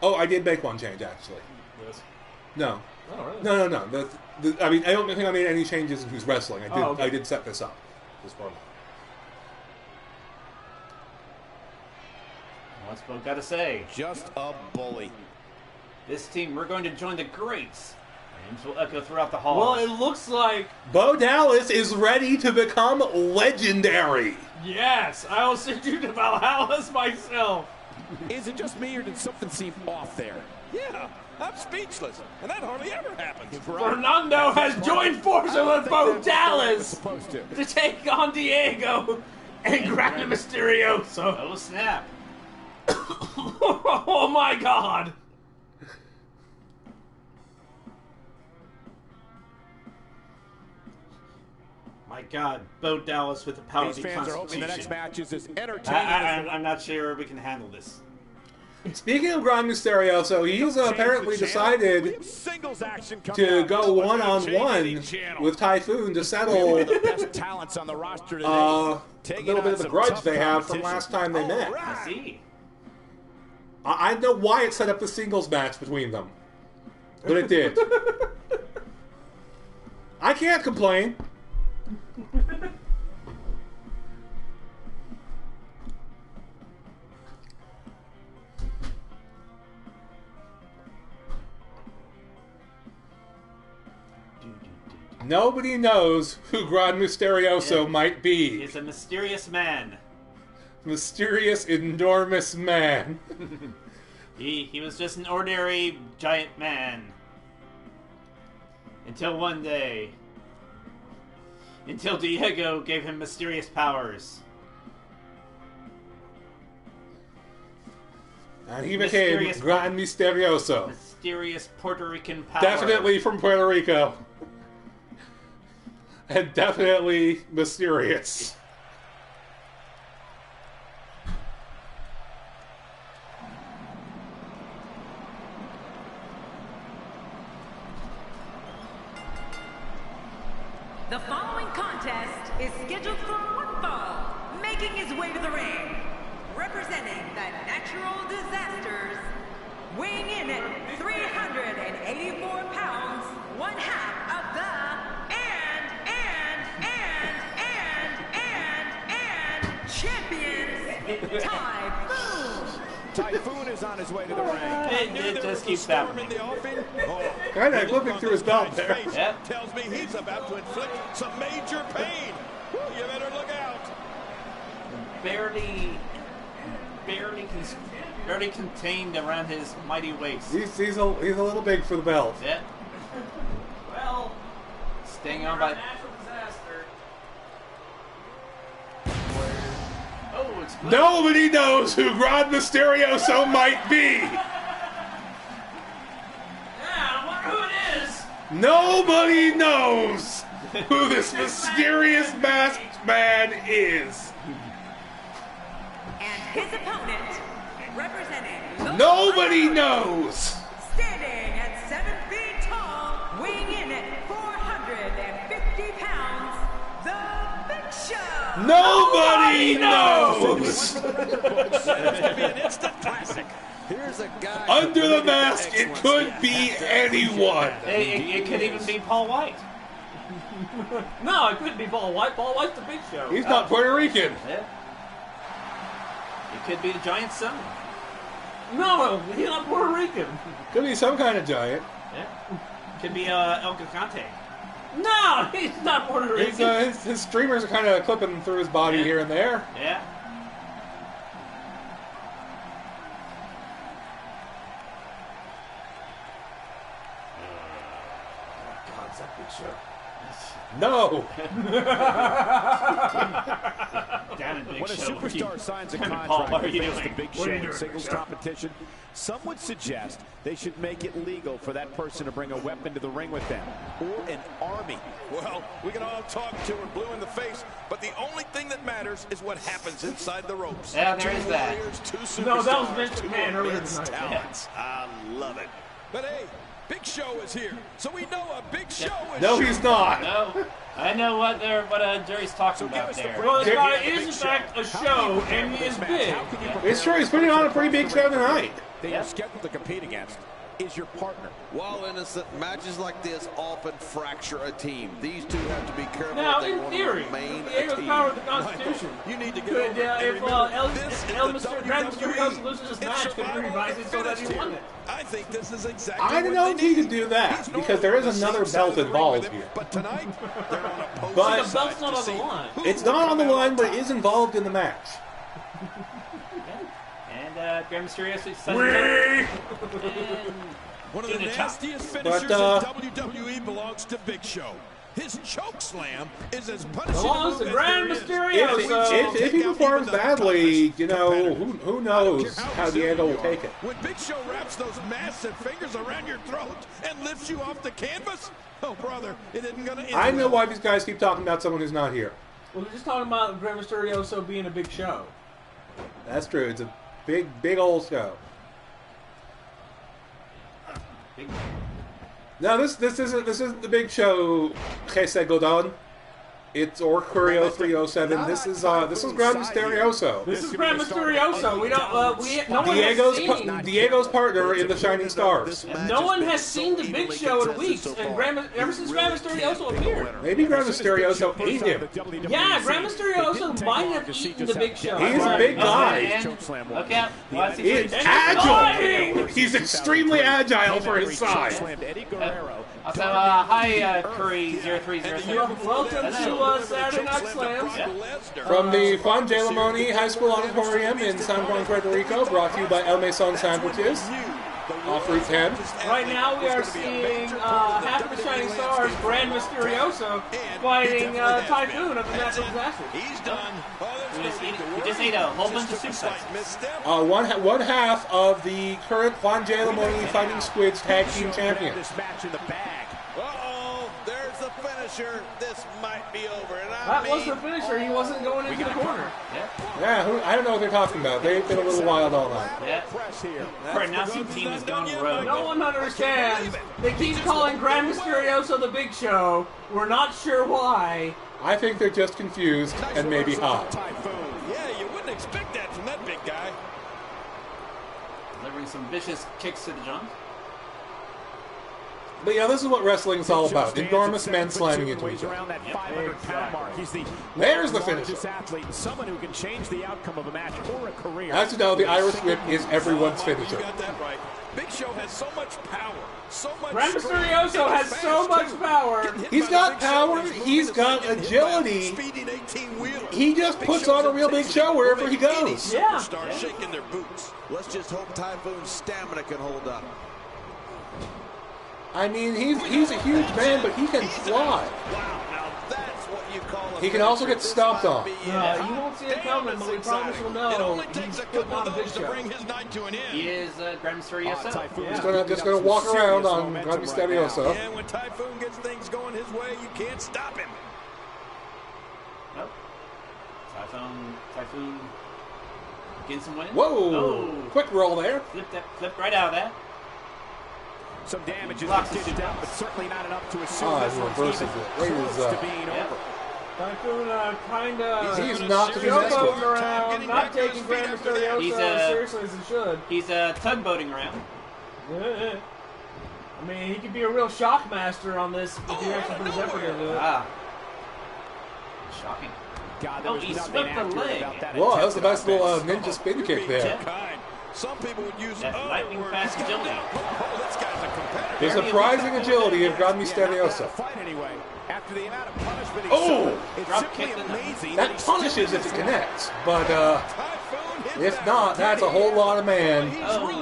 Oh, I did make one change actually. Yes. No. Oh, really? No. I mean, I don't think I made any changes in who's wrestling. I did. Oh, okay. I did set this up. This promo. What's Bo got to say? Just a bully. This team, we're going to join the greats. Names will echo throughout the halls. Well, it looks like... Bo Dallas is ready to become legendary. Yes, I will send you to Valhalla's myself. Is it just me or did something seem off there? Yeah, I'm speechless, and that hardly ever happens. Fernando has joined forces with Bo Dallas Supposed to. to take on Diego and Gran Misterioso. Oh, snap. Oh my God! My God, Bo Dallas with the power These of the fans are hoping the next Constitution. match is as entertaining I'm not sure we can handle this. Speaking of Gran Misterioso, he's apparently decided singles action to go one-on-one with Typhoon to settle the best talents on the roster today. a little bit of the grudge they have from last time they met. I see. I know why it set up the singles match between them, but it did. I can't complain. Nobody knows who Gran Mysterioso might be. He's a mysterious man. Mysterious, enormous man. He was just an ordinary giant man. Until one day. Until Diego gave him mysterious powers. And he became Gran Mysterioso. Mysterious Puerto Rican power. Definitely from Puerto Rico. And definitely mysterious. The following contest is scheduled for one fall, making his way to the ring, representing the Natural Disasters, weighing in at 384 pounds, one half of the champions, Typhoon. Typhoon is on his way to the ring. It just keeps happening. Kind of flipping through his belt there. Yep. Tells me he's about to inflict some major pain. You better look out. Barely contained around his mighty waist. He's a little big for the belt. Yeah. Well, Staying on by... natural disaster. Oh, it's blue. Nobody knows who Gran Mysterioso might be. Yeah, I wonder who it is. Nobody knows who this mysterious masked man is. And his opponent, representing Nobody knows. standing at 7 feet tall, weighing in at 450 pounds, the Big Show. Nobody knows. Here's a guy Under the mask, it could be anyone. It could even be Paul White. No, it couldn't be Paul White. Paul White's the Big Show. He's not Puerto Rican. Yeah. It could be the giant son. No, he's not Puerto Rican. Could be some kind of giant. Yeah. Could be El Gigante. No, he's not Puerto Rican. His streamers are kind of clipping through his body here and there. Yeah. God's that Big Show. No. Down in Big When a Show. superstar signs a Paul, contract what are you against the doing? Big What Show are you in doing, singles Big Show? competition, some would suggest they should make it legal for that person to bring a weapon to the ring with them, or an army. Well, we can all talk till we're blue in the face, but the only thing that matters is what happens inside the ropes. Yeah, there is Two that. warriors, two superstars, No, that was Vince two McMahon earlier immense tonight. talents. I love it. But hey, Big Show is here, so we know a big show is No, sure. he's not. No. I know what Jerry's talking about there. Well, this Big- guy is in fact a show, and he is big. It's true. He's putting on a pretty big show tonight. They are scheduled to compete against is your partner. While innocent, matches like this often fracture a team. These two have to be careful Now, if they in want theory, to remain a Diego's team. power of the Constitution. You need to get Could, over it. And if remember, this is El the Grand WWE. Mysterioso loses this It's match, could he survival revise of it the so that he fittest won here. it? I think this is exactly I don't what know they if he need. could do that He's because normally there is on the another same side belt of the ring involved with him, here. But tonight, they're on opposing But- The belt's sides not to on the see line. who It's will not on the come out line, but top. it is involved in the match. And Grand Mysterio's son. One of the In the top. nastiest finishers But, in WWE belongs to Big Show. His choke slam is as punishing Belongs to as Grand there is. Mysterioso. If he performs badly, you know, who knows how Diego will take it. When Big Show wraps those massive fingers around your throat and lifts you off the canvas, oh brother, it isn't gonna end I know well. why these guys keep talking about someone who's not here. Well, we're just talking about Grand Mysterioso being a big show. That's true. It's a big old show. No, this isn't the big show. Jesse Godon. It's Orcurio 307. This is Gran Mysterioso. This is Grand Mysterioso. We don't. No one has seen. Diego's partner in the Shining Stars. No one has seen the Big Show in weeks, and ever since Grand Mysterioso appeared. Maybe Gran Mysterioso ate him. Yeah, Grand Mysterioso might have eaten the Big Show. He's a big guy. And look out. Watch He's it. agile. He's extremely agile for his size. Slammed Eddie Guerrero Also, hi, Curry0303. Welcome to Saturday Night Slamz. Yeah. From the Juan J. Lamoni High School Auditorium in San Juan, Puerto Rico, brought to you by El Mason Sandwiches, off Route 10. Right now we are seeing half of the Shining Stars, Grand Mysterioso, fighting Typhoon of the Natural Disasters. He's done. He just ate a whole bunch of suplexes. One half of the current Juan J. Lamoni Fighting Squids Tag Team Champions. This match in the bag. Uh-oh, there's the finisher. This might be over. And That was the finisher. He wasn't going into the corner. Yeah, I don't know what they're talking about. They've been a little wild all night. Yeah. Right now, some team is going rogue. No one understands. They keep calling Grand Mysterioso the Big Show. We're not sure why. I think they're just confused and maybe hot. Yeah, you wouldn't expect that from that big guy. Delivering some vicious kicks to the junk. But yeah, this is what wrestling's all about. Enormous men slamming into each other. There's the finisher. Someone who can change the outcome of a match or a career. As you know, the Irish Whip is everyone's finisher. You got that right. Big Show has so much power. So much Grand strength. Mysterioso has so much power. He's got power, he's got agility. Speeding 18-wheeler. He just puts on a real big show wherever he goes. Yeah. Start shaking their boots. Let's just hope Typhoon's stamina can hold up. I mean, he's a huge man, but he can fly. Wow, now that's what you call a He can also get finisher. This stomped might on. be it. You won't see it coming, but we promise you'll It know. only takes He's a putting couple on of a Big those to Show. bring his night to an end. He is Grand Mysterioso. Just gonna walk around on Grand Mysterioso. Yeah, when Typhoon gets things going his way, you can't stop him. Nope. Typhoon getting some wins. Whoa! Oh. Quick roll there. Flipped right out of that. Some damage is Blocks dished the out, but certainly not enough to assume Ah, this he one's reverses even it. Right close as, to being yeah. over. Typhoon kind of He's not to be messed showboating with. around, not taking Grand Mysterioso He's, as seriously as he should. He's tugboating around. I mean, he could be a real shock master on this if he actually put his effort into it. Ah. Shocking. God, there was he nothing slipped the accurate leg. about that Whoa, that was a nice attempted little offense. ninja spin kick there. Kind. Some people would use That's lightning fast agility. Oh, this guy's a competitor. The surprising agility of Grand Mysterioso. Fight anyway. After the amount of punishment he Oh! suffered, it's Drop simply kick to the- amazing That he still punishes if is it alive. connects, but Typhoon hits if that not, that's a whole lot of man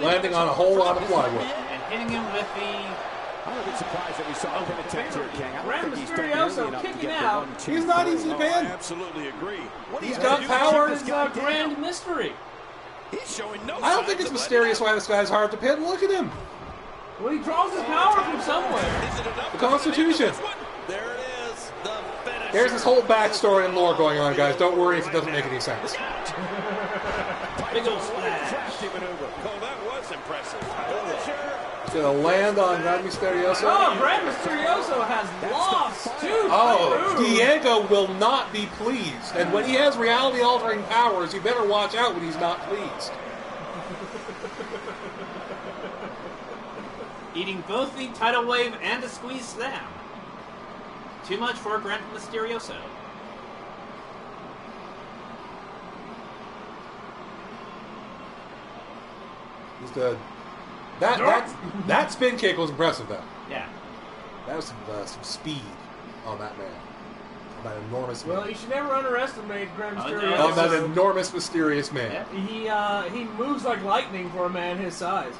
landing on a whole lot of plywood. And hitting him with the... I'm a bit surprised that we saw a pin attempt here, King. I don't Grand think he's done Mysterioso nearly enough to kicking get the out. 1, 2, He's not 3. easy to I pin. absolutely agree. What He's do you got do? power. This is a grand mystery. He's showing no I don't think signs it's of mysterious letting why this guy's hard to pin. Look at him. Well, he draws his power from somewhere. up. Is it enough The to Constitution. this one? There it is. The finisher. There's this whole backstory and lore going on, guys. Don't worry if it doesn't make any sense. Big old splash. Crafty maneuver. Oh, that was impressive. Finisher. He's going to land on Grand Mysterioso. Oh, Grand Mysterioso has lost too. Oh, Typhoon. Diego will not be pleased. And when he has reality-altering powers, you better watch out when he's not pleased. Eating both the tidal wave and a squeeze slam. Too much for Grand Mysterioso. He's good. That spin kick was impressive, though. Yeah. That was some speed on that man. On that enormous man. Well, you should never underestimate Grand Oh, Mysterioso. no. On that enormous, mysterious man. Yeah. He moves like lightning for a man his size.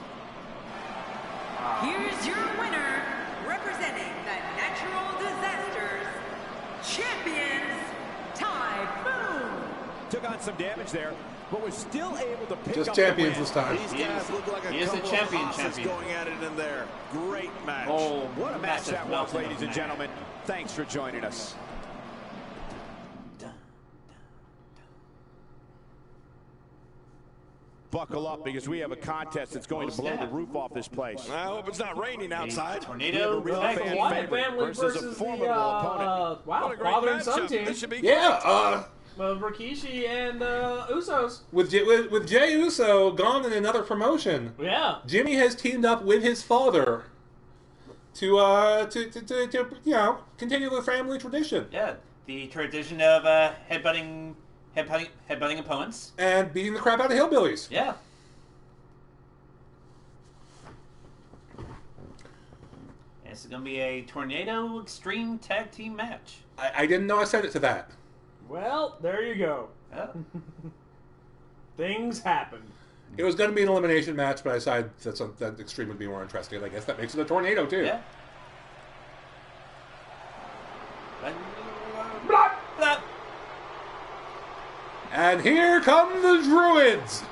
Here's your winner, representing the Natural Disasters, Champions, Typhoon. Took on some damage there, but was still able to pick Just up champions the win. this time. These He guys is- look like a he is the couple champion of hosses champion. going at it in there. Great match. Oh, What a match massive that was, melting ladies of and man. gentlemen. Thanks for joining us. Buckle up because we have a contest that's going to blow the roof off this place. I hope it's not raining outside. Tornado. real The fan Wyatt favorite family versus a versus formidable the opponent. wow, What a great father and son matchup. team. This should be Yeah, Rikishi and Usos. with Jey Uso gone in another promotion, Yeah. Jimmy has teamed up with his father to continue the family tradition Yeah. The tradition of headbutting opponents. and beating the crap out of hillbillies. Yeah. This is going to be a Tornado Extreme Tag Team match. I didn't know I said it to that. Well, there you go. Oh. Things happened. It was going to be an elimination match, but I decided that Extreme would be more interesting. And I guess that makes it a tornado, too. Yeah. Blah, blah. And here come the Druids!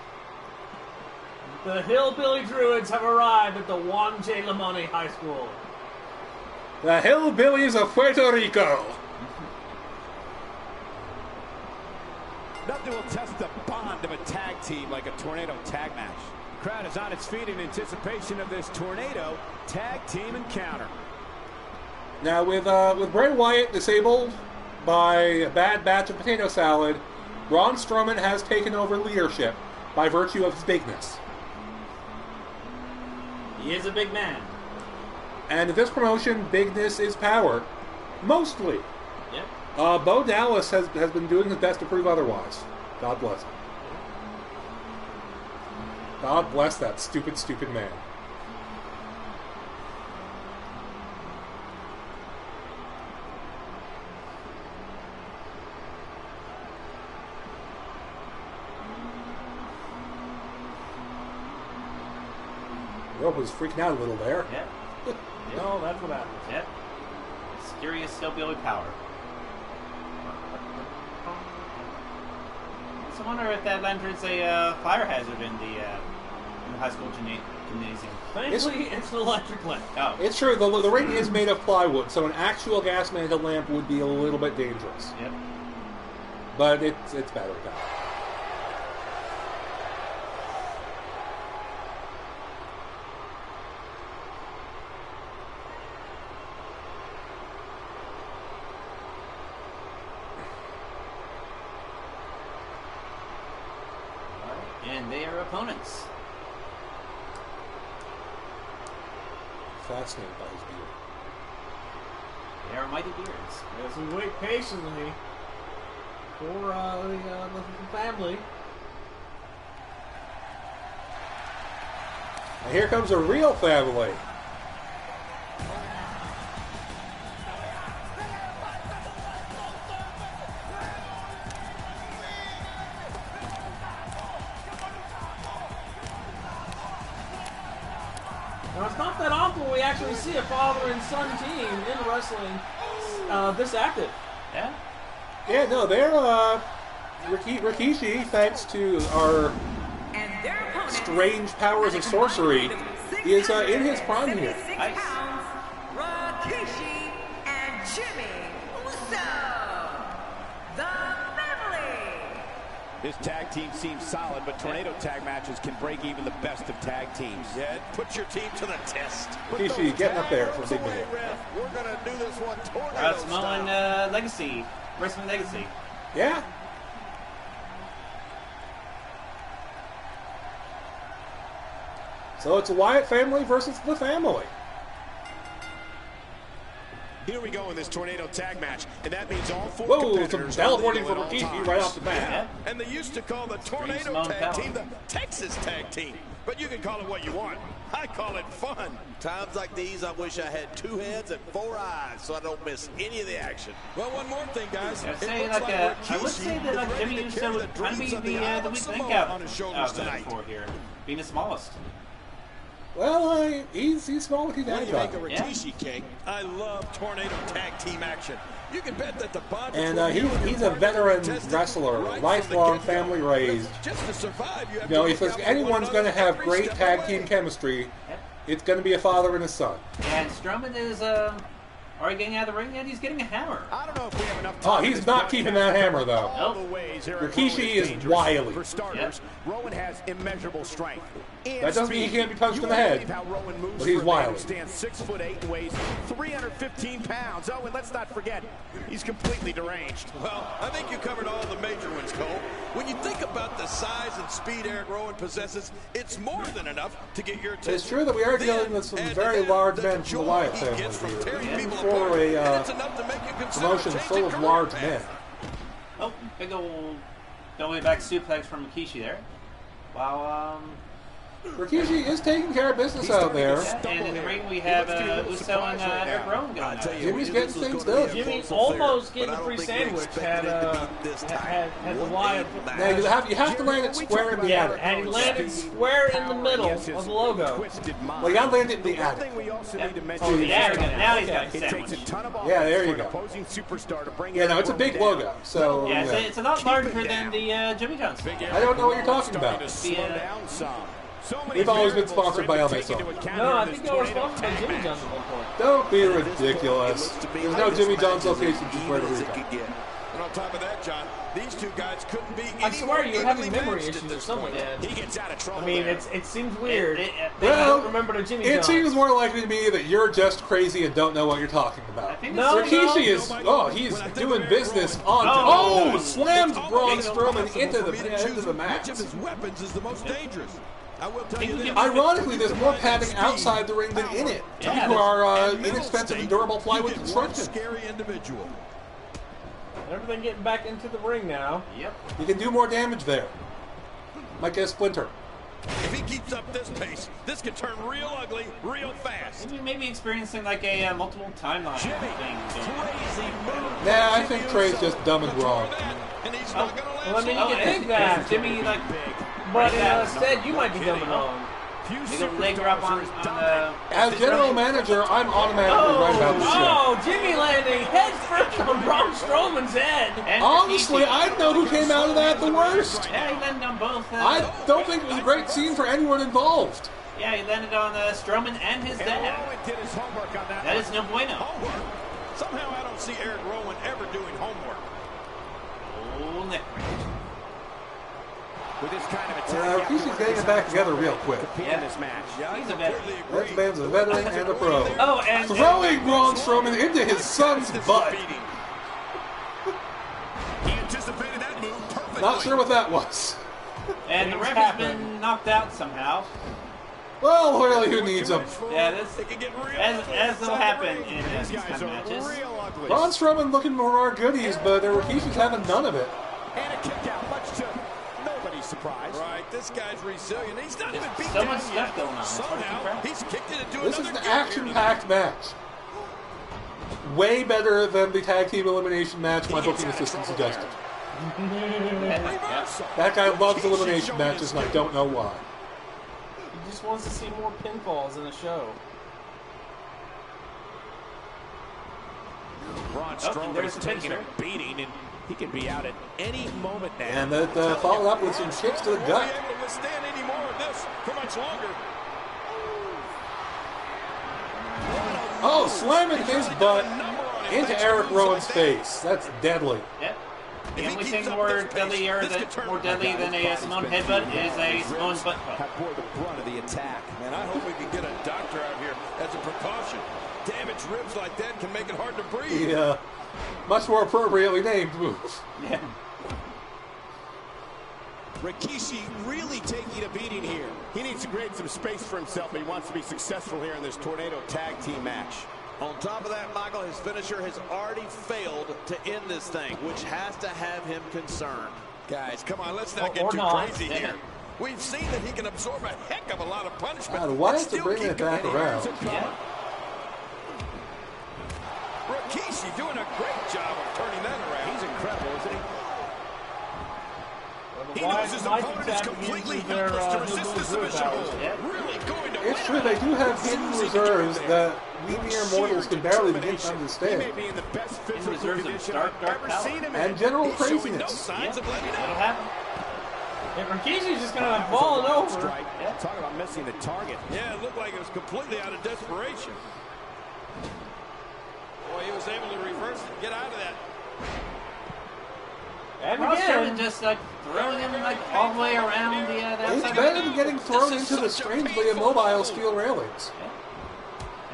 The Hillbilly Druids have arrived at the Juan J. Lamoni High School. The Hillbillies of Puerto Rico! Nothing will test the bond of a tag team like a tornado tag match. The crowd is on its feet in anticipation of this tornado tag team encounter. Now, with Bray Wyatt disabled by a bad batch of potato salad, Braun Strowman has taken over leadership by virtue of his bigness. He is a big man. And in this promotion, bigness is power. Mostly. Yep. Bo Dallas has been doing his best to prove otherwise. God bless him. God bless that stupid, stupid man. Rope was freaking out a little there. Yep. No, that's what happens. Yep. Mysterious hillbilly power. I wonder if that enter's a fire hazard in the high school gymnasium. Thankfully, it's an electric lamp. Oh. It's true, the ring is made of plywood, so an actual gas mantle lamp would be a little bit dangerous. Yep. But it's battery powered. And they are opponents. Fascinated by his beard. They are mighty beards. As we wait patiently for the family. And here comes a real family. Now, it's not that often we actually see a father and son team in wrestling this active. Yeah? Yeah, no, they're, Rikishi, thanks to our strange powers of sorcery, is in his prime here. Nice. Rikishi and Jimmy Uso, the family. This tag team seems solid, but tornado tag matches can break even the best of tag teams. Yeah, put your team to the test. Rikishi getting up there for a big man. We're going to do this one tornado Smoling style. Legacy. Wrestling Legacy. Yeah. So it's a Wyatt family versus the family. Here we go in this tornado tag match, and that means all four Whoa, some competitors teleporting are from legal at all Rikishi right off the times. bat. Yeah. And they used to call the tornado Simone tag Powell. team the Texas tag team. But you can call it what you want. I call it fun. Times like these, I wish I had 2 heads and 4 eyes so I don't miss any of the action. Well, one more thing, guys. I'd It say looks like I would say that like ready Jimmy to Uso carry would kind of be dreams of the Isle weak of link Samoa out on his shoulders of the tonight. 4 here, being the smallest. Well, he's small like he's When you make a agile. Rikishi cake, I love tornado tag team action. You can bet that the bond And between you he's your a partner veteran tested wrestler, right from the lifelong get-go. family raised. Just to survive, you have You know, to if look out for anyone's one going to another have every great step tag of the team way. chemistry, Yep. it's going to be a father and a son. And Strowman is already getting out of the ring, and he's getting a hammer. I don't know if we have enough Oh, time in he's this not keeping that hammer, though. All Nope. the ways Eric Rikishi Rowan is dangerous. wily. For starters, Rowan has immeasurable strength. And That doesn't mean he speed. can't be punched You in the won't head, believe how Rowan moves but he's for a man who wily. stands 6'8" and weighs 315 pounds. Oh, and let's not forget, he's completely deranged. Well, I think you covered all the major ones, Cole. When you think about the size and speed Eric Rowan possesses, it's more than enough to get your attention. It's true that we are Then dealing with some add to very that large the men from the joy Wyatt he family gets from here. tearing people For apart, a and it's enough to make you consider promotion changing full of career large path. men. Oh, big old belly back suplex from Rikishi there. Wow. Rikishi is taking care of business out there. Yeah, and in the ring we have Uso and Eric Rowan going at it. Jimmy's getting things done. Jimmy almost getting a free sandwich had the Wyatt. Now you have to land it square in the attic. And he landed square in the middle of the logo. Well, you gotta land it in the attic. Oh, there we go. Now he's got the sandwich. Yeah, there you go. Yeah, no, it's a big logo. So yeah, it's a lot larger than the Jimmy John's. I don't know what you're talking about. We've always been sponsored by LMSO. No, I think they were sponsored by Jimmy John's at one point. Don't be ridiculous. There's no Jimmy John's location in Puerto Rico. And on top of that, John, these two guys couldn't be. I swear you're having memory issues or something. He gets out of trouble. I mean, it seems weird. Well, I don't remember the Jimmy John's. It seems more likely to me that you're just crazy and don't know what you're talking about. Rikishi is, he's doing business on. Slams Braun Strowman into the match. Which of his weapons is the most dangerous? I will tell you this. Ironically, there's more padding outside the ring than in it. Due to our inexpensive and durable plywood construction. Scary individual. Everything getting back into the ring now. Yep. You can do more damage there. Might get a splinter. If he keeps up this pace, this could turn real ugly real fast. Maybe experiencing like a multiple timeline thing. Crazy move. Nah, I think Trey's just dumb and wrong. And he's not gonna let Well, I mean, you can think that. Jimmy, like, But instead, you might be dumb and wrong. leg drop on As general manager, I'm automatically right about this show. Oh, Jimmy landing head first on Braun Strowman's head. And Honestly, I know who came out of that the worst. Yeah, he landed on both. I don't think it was a great scene for anyone involved. Yeah, he landed on Strowman and his dad. did his homework on that. That is no bueno. Homework? Somehow I don't see Eric Rowan ever doing homework. Oh, neck break. With this kind of attack, Rikishi's getting it back together real quick. Yeah, this match. he's a veteran. That man's a veteran and a pro. Oh, and Throwing Braun Strowman into his son's butt. He anticipated that move perfectly. Not sure what that was. And the ref has been knocked out somehow. Well, really, who needs him? Yeah, this as will happen in these kind of matches. Braun Strowman looking for more goodies, but Rikishi's having none of it. And a kick out, much to nobody's surprise. Right, this guy's resilient. He's not even beat So down much stuff going on. Somehow, he's kicked it into This is another an gear. action-packed match. Way better than the tag team elimination match my booking assistant suggested. That guy loves elimination matches, and I don't know why. He just wants to see more pinfalls in the show. Braun Strowman there's is the taking a picture. beating, and he can be out at any moment now. And that followed up with some kicks to the gut. Won't be able to withstand any more of this for much longer. Oh, slamming his butt into Eric Rowan's face. That's deadly. Yep. The only thing more deadly than a Simone headbutt is a Simone's butt fuck. Have bore the brunt of the attack. Man, I hope we can get a doctor out here as a precaution. Damaged ribs like that can make it hard to breathe. The much more appropriately named move. Yeah. Rikishi really taking a beating here. He needs to create some space for himself if he wants to be successful here in this Tornado Tag Team match. On top of that, Michael, his finisher has already failed to end this thing, which has to have him concerned. Guys, come on, let's not get Or too not. crazy here. We've seen that he can absorb a heck of a lot of punishment. God, why and is he still bringing keep it back going. around? Yeah. Rikishi doing a great job of turning that around. He's incredible, isn't he? He knows his opponent is completely helpless to resist the submission hold. Really going to It's true, they do have hidden reserves that we mere mortals can barely begin to He may understand. be in the best physical reserves of condition dark I've ever power. seen him in. And general He's showing no craziness. signs of letting That'll up. happen. And Rikishi's just gonna fall over. Strike. Yeah. Talk about missing the target. Yeah, it looked like it was completely out of desperation. Boy, he was able to reverse it and get out of that. And Braun Strowman again, just throwing him all the way around the It's outside. better than getting thrown into the strangely immobile steel railings.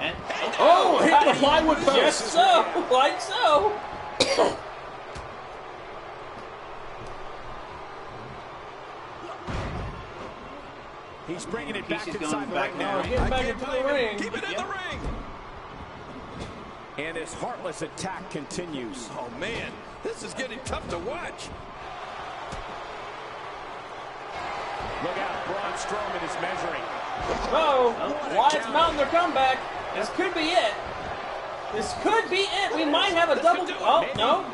And Oh, hit the plywood just post. so, like so. He's bringing it back Rikishi's inside going the back ring now. now. Getting I back can't into the believe it. ring. Keep it in the ring. And his heartless attack continues. Oh, man, this is getting tough to watch. Look out. Braun Strowman is measuring. Oh, Wyatt's mounting their comeback. This could be it. This could be it. We might have a double. Oh, no.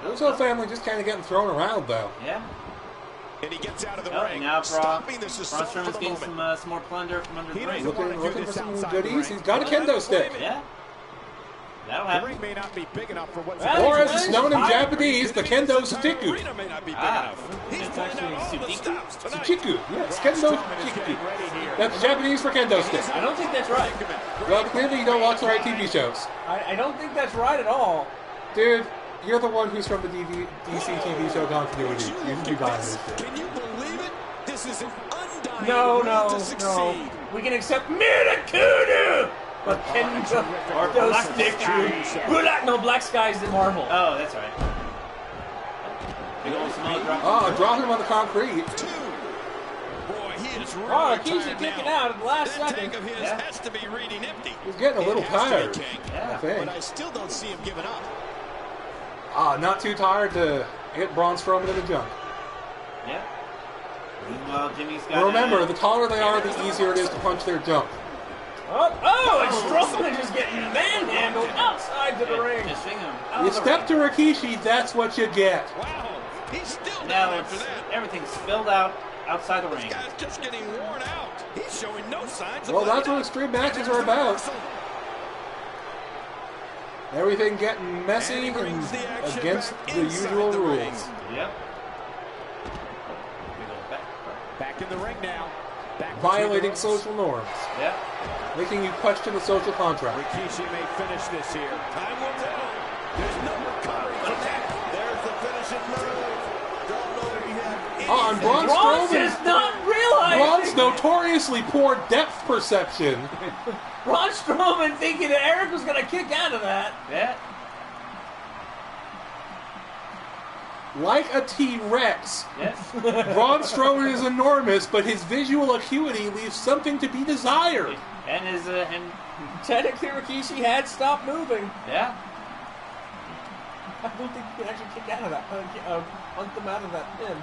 Uso family just kind of getting thrown around, though. Yeah. And he gets out of the ring. Now Stopping this Braun Strowman's getting some more plunder from under the ring. Looking for some goodies. He's got a kendo stick. Yeah. That'll The happen. ring may not be big enough for what's Or as it's known in Japanese, the kendo stiku. Arena may not be big enough. He's It's pulling actually out all the Sudiku. stops tonight. Chiku. Yes, kendo chiku. That's Japanese for kendo stick. I don't think that's right. Well, clearly you don't watch the right TV shows. I don't think that's right at all. Dude, you're the one who's from the DC TV show continuity. You can be buying this shit. Can you believe it? This is an undying No, road to no. succeed. We can accept Mirakudu, but Kendo Or those Black stick. No, Black Sky's in Marvel. Oh, that's right. Big old Samoa drop. Oh, drop him on the concrete. Boy, he is really Oh, Rikishi tired kicking now. out at the last That second. tank of his Yeah. has to be reading empty. He's getting a little It has to be, tired, King. I Yeah. think. But I still don't see him giving up. Not too tired to hit Braun Strowman in the junk. Yeah. Meanwhile, Jimmy's got. Remember, the taller they are, the easier it is to punch their junk. Oh, and Strowman just getting manhandled outside to the ring. Just swing him. You step to Rikishi, that's what you get. Wow, he's still Now down it's after that. everything's spilled out outside the ring. This guy's just getting worn out. He's showing no signs of Well, that's letting what up. extreme matches And are there's the about. reversal. Everything getting messy And he and brings the action against back the inside usual the ring. rules. Yep. back in the ring now. Back Violating between the ropes. social norms. Yep. Making you question the social contract. Rikishi may finish this here. Time will tell. There's no recovery from that. There's the finishing move. Don't know that he had any. Oh, and Braun Braun's Strowman. just not realizing. Braun's notoriously poor depth perception. Braun Strowman thinking that Eric was going to kick out of that. Yeah. Like a T-Rex, Yes. Braun Strowman is enormous, but his visual acuity leaves something to be desired. And his and Technically, Rikishi had stopped moving. yeah. I don't think he could actually kick out of that. Punt them out of that pin.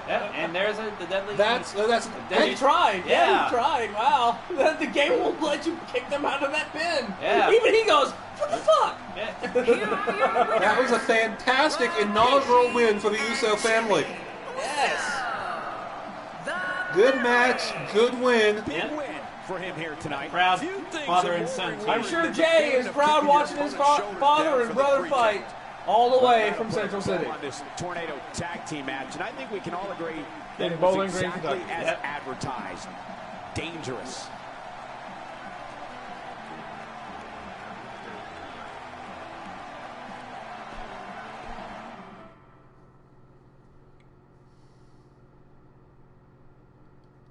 Yeah. And there's the deadly. That's He tried. Yeah. Yeah, he tried. Wow. The game won't let you kick them out of that pin. Yeah. Even he goes, what the fuck? Yeah. that was a fantastic inaugural win for the Uso family. Yes. Good match, good win. Big Yeah. win for him here tonight. Proud Few things father are and more son. rewarding I'm team. sure than the Jay feeling is of proud kicking watching your his opponent's shoulders father down and for brother the fight three all the way That'll from put a Central bow City. on this Tornado tag team match, and I think we can all agree that In it Bowling was Green, exactly Kentucky. as Yep. advertised. Dangerous.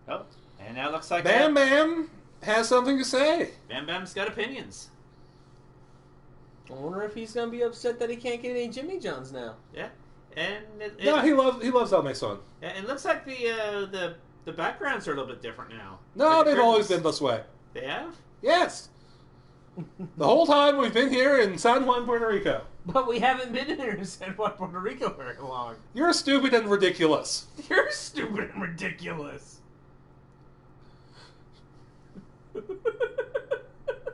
Oh, and now it looks like Bam Bam has something to say. Bam Bam's got opinions. I wonder if he's going to be upset that he can't get any Jimmy Johns now. Yeah. And it, No, he loves El Mason. yeah, it looks like the backgrounds are a little bit different now. No, Like the they've always curtains. been this way. They have? Yes. The whole time we've been here in San Juan, Puerto Rico. But we haven't been here in San Juan, Puerto Rico very long. You're stupid and ridiculous. You're stupid and ridiculous.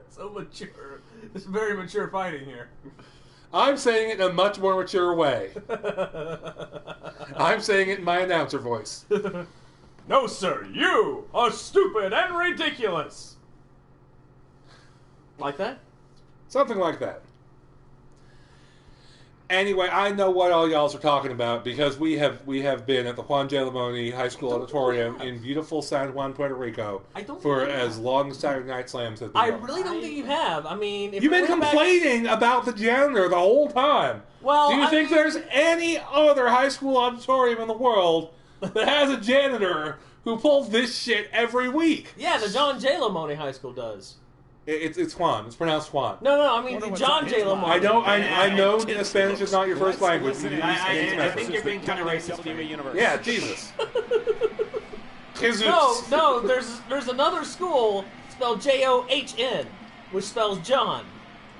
So mature. It's very mature fighting here. I'm saying it in a much more mature way. I'm saying it in my announcer voice. No, sir, you are stupid and ridiculous. Like that? Something like that. Anyway, I know what all y'all are talking about because we have been at the Juan J. Lamoni High School Auditorium in beautiful San Juan, Puerto Rico for as long as Saturday Night Slams has been I going. really don't think you have. I mean, if You've been we went back- complaining about the janitor the whole time. Well, Do you I think mean- there's any other high school auditorium in the world that has a janitor who pulls this shit every week? Yeah, the John J. Lamoni High School does. It's Juan. It's pronounced Juan. No, I mean the John J. Lamoni. I know that Spanish is not your first language. You I think you're being kind of racist. WWE Universe. Yeah, Jesus. Jesus. No, there's another school spelled John, which spells John.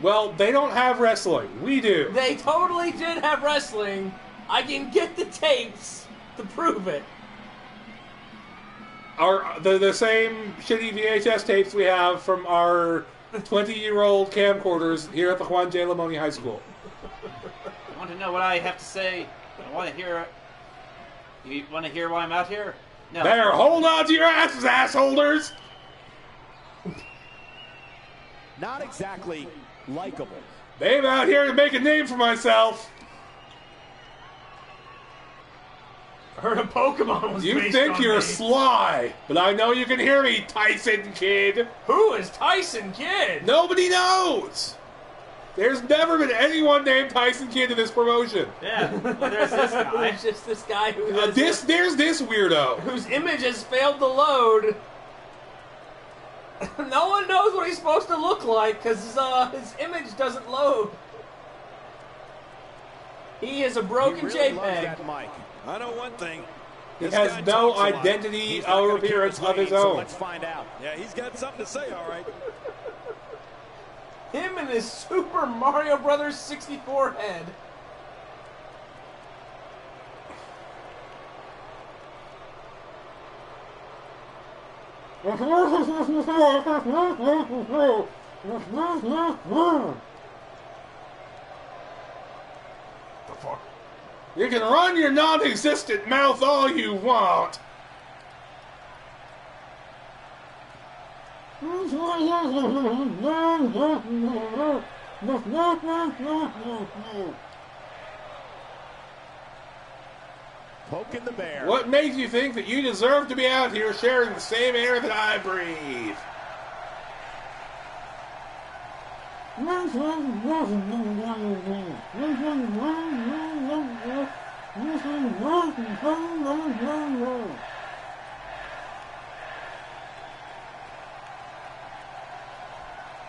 Well, they don't have wrestling. We do. They totally did have wrestling. I can get the tapes to prove it. the same shitty VHS tapes we have from our 20-year-old camcorders here at the Juan J. Lamoni High School. You want to know what I have to say? I want to hear. You want to hear why I'm out here? No. There, hold on to your asses, assholders! Not exactly likable. I'm out here to make a name for myself. I heard a Pokemon was You based think on you're me. sly, but I know you can hear me, Tyson Kidd. Who is Tyson Kidd? Nobody knows. There's never been anyone named Tyson Kidd in this promotion. Yeah, well, there's this guy. There's just this guy who has There's this weirdo. whose image has failed to load. No one knows what he's supposed to look like because his image doesn't load. He is a broken He really loves JPEG. that mic. I know one thing. He This has guy no talks a lot. identity He's not or gonna keep appearance of his lead, so own. let's find out. Yeah, he's got something to say, all right. Him and his Super Mario Brothers 64 head. You can run your non-existent mouth all you want. Poking the bear. What makes you think that you deserve to be out here sharing the same air that I breathe?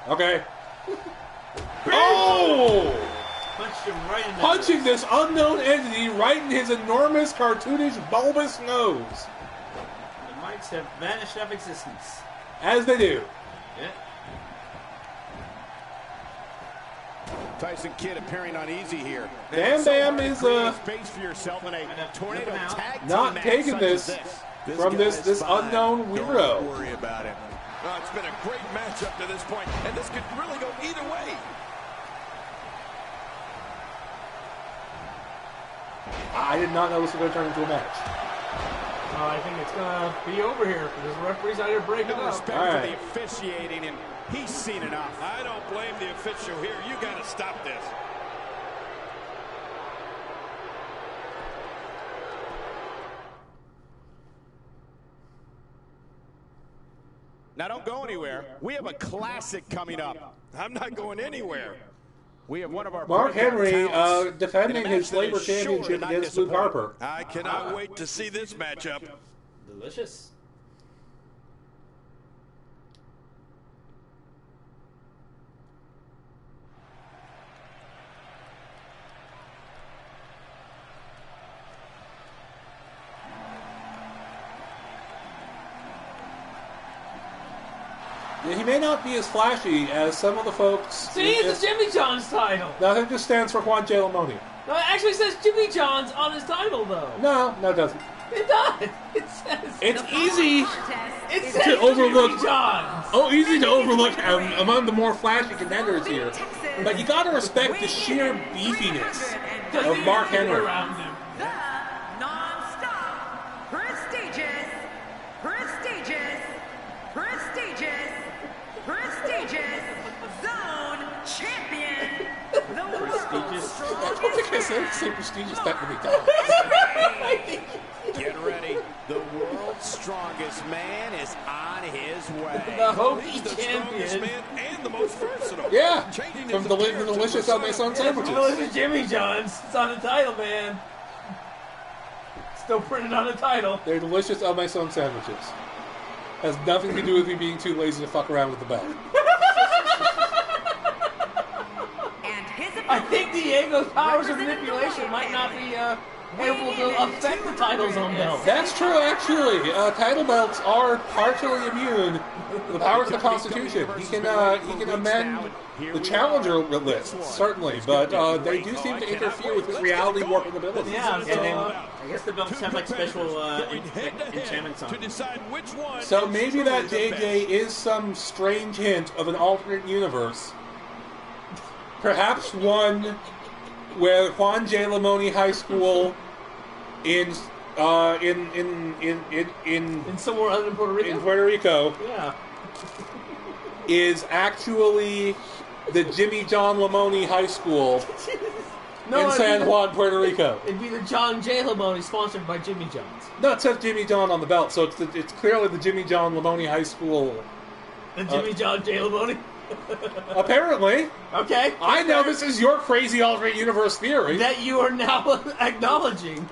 Okay. Oh! Punched him right in the Punching this unknown entity right in his enormous, cartoonish, bulbous nose. The mics have vanished out of existence. As they do. Yeah. Tyson Kidd appearing uneasy here. Bam Bam is Space for yourself in a tornado him out. tag team not match taking such this as from guy this is fine. unknown Don't weirdo. worry about him. It's been a great match up to this point, and this could really go either way. I did not know this was going to turn into a match. I think it's gonna be over here because the referee's out here breaking No up. respect All for right. the officiating, and he's seen enough. I don't blame the official here. You got to stop this. Now don't go anywhere. We have a classic coming up. I'm not going anywhere. We have one of our Mark breakout Henry talents defending in a match his that Labor is sure to Championship not against Luke disappoint. Harper. I cannot wait to see this matchup. Delicious. Yeah, he may not be as flashy as some of the folks. See, it's a Jimmy John's title. No, that just stands for Juan J. Lamoni. No, it actually says Jimmy John's on his title, though. No, it doesn't. It does. It says. It's easy. It says to overlook- Jimmy John's. Oh, easy to overlook among the more flashy contenders here. But you gotta respect the sheer beefiness of Mark Henry. Around him. The non-stop, prestigious zone champion, the world's I don't think I said say prestigious that many times. Get ready. The world's strongest man is on his way. The Hokie He's the strongest champion. man and the most versatile. Yeah, Changing from his the appearance and delicious persona. Almason Well, sandwiches. it's Jimmy John's. It's on the title, man. Still printed on the title. They're delicious Almason sandwiches. Has nothing to do with me being too lazy to fuck around with the bag. and his I think opponent, Diego's powers of representing the manipulation Wyatt might not family, be able to affect the titles on belts. That's true, actually. Title belts are partially immune to the powers of the Constitution. He can amend the challenger list, certainly, but they do seem to interfere with his reality warping abilities. Yeah, And then I guess the belts have like special enchantments on them. So maybe that JJ is some strange hint of an alternate universe. Perhaps one where Juan J. Lamoni High School in somewhere other than Puerto Rico. In Puerto Rico, yeah, is actually the Jimmy John Lamoni High School in San Juan, Puerto Rico. It'd be the John J. Lamoni, sponsored by Jimmy John's. No, it says Jimmy John on the belt, so it's clearly the Jimmy John Lamoni High School. The Jimmy John J. Lamoni? Apparently. Okay. I know this is your crazy alternate universe theory. That you are now acknowledging,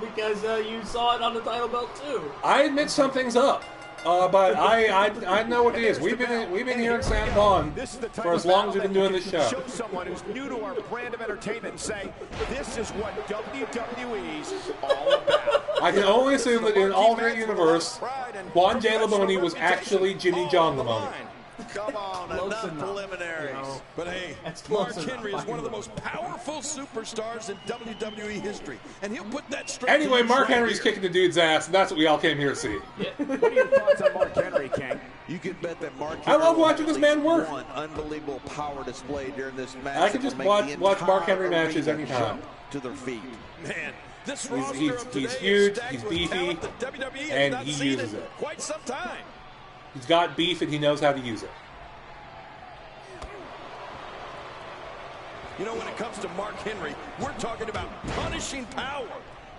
because you saw it on the title belt too. I admit something's up. But I know what it is. We've been here in San Juan for as long as we've been doing this show. Show someone who's new to our brand of entertainment and say, this is what WWE's all about. I can only assume that in an alternate universe, Juan J. Lamoni was actually Jimmy John Lamoni. Come on, enough preliminaries. No. But hey, Mark Henry is one of the most powerful superstars in WWE history, and he'll put that straight. Anyway, Mark Henry's kicking the dude's ass, and that's what we all came here to see. Yeah. What are your thoughts on Mark Henry, King? You can bet that Mark I love watching this man work. One unbelievable power display during this match. I can just watch Mark Henry matches anytime. To their feet. Man, this he's huge, he's beefy, and he uses it. Quite some time. He's got beef and he knows how to use it. You know, when it comes to Mark Henry, we're talking about punishing power.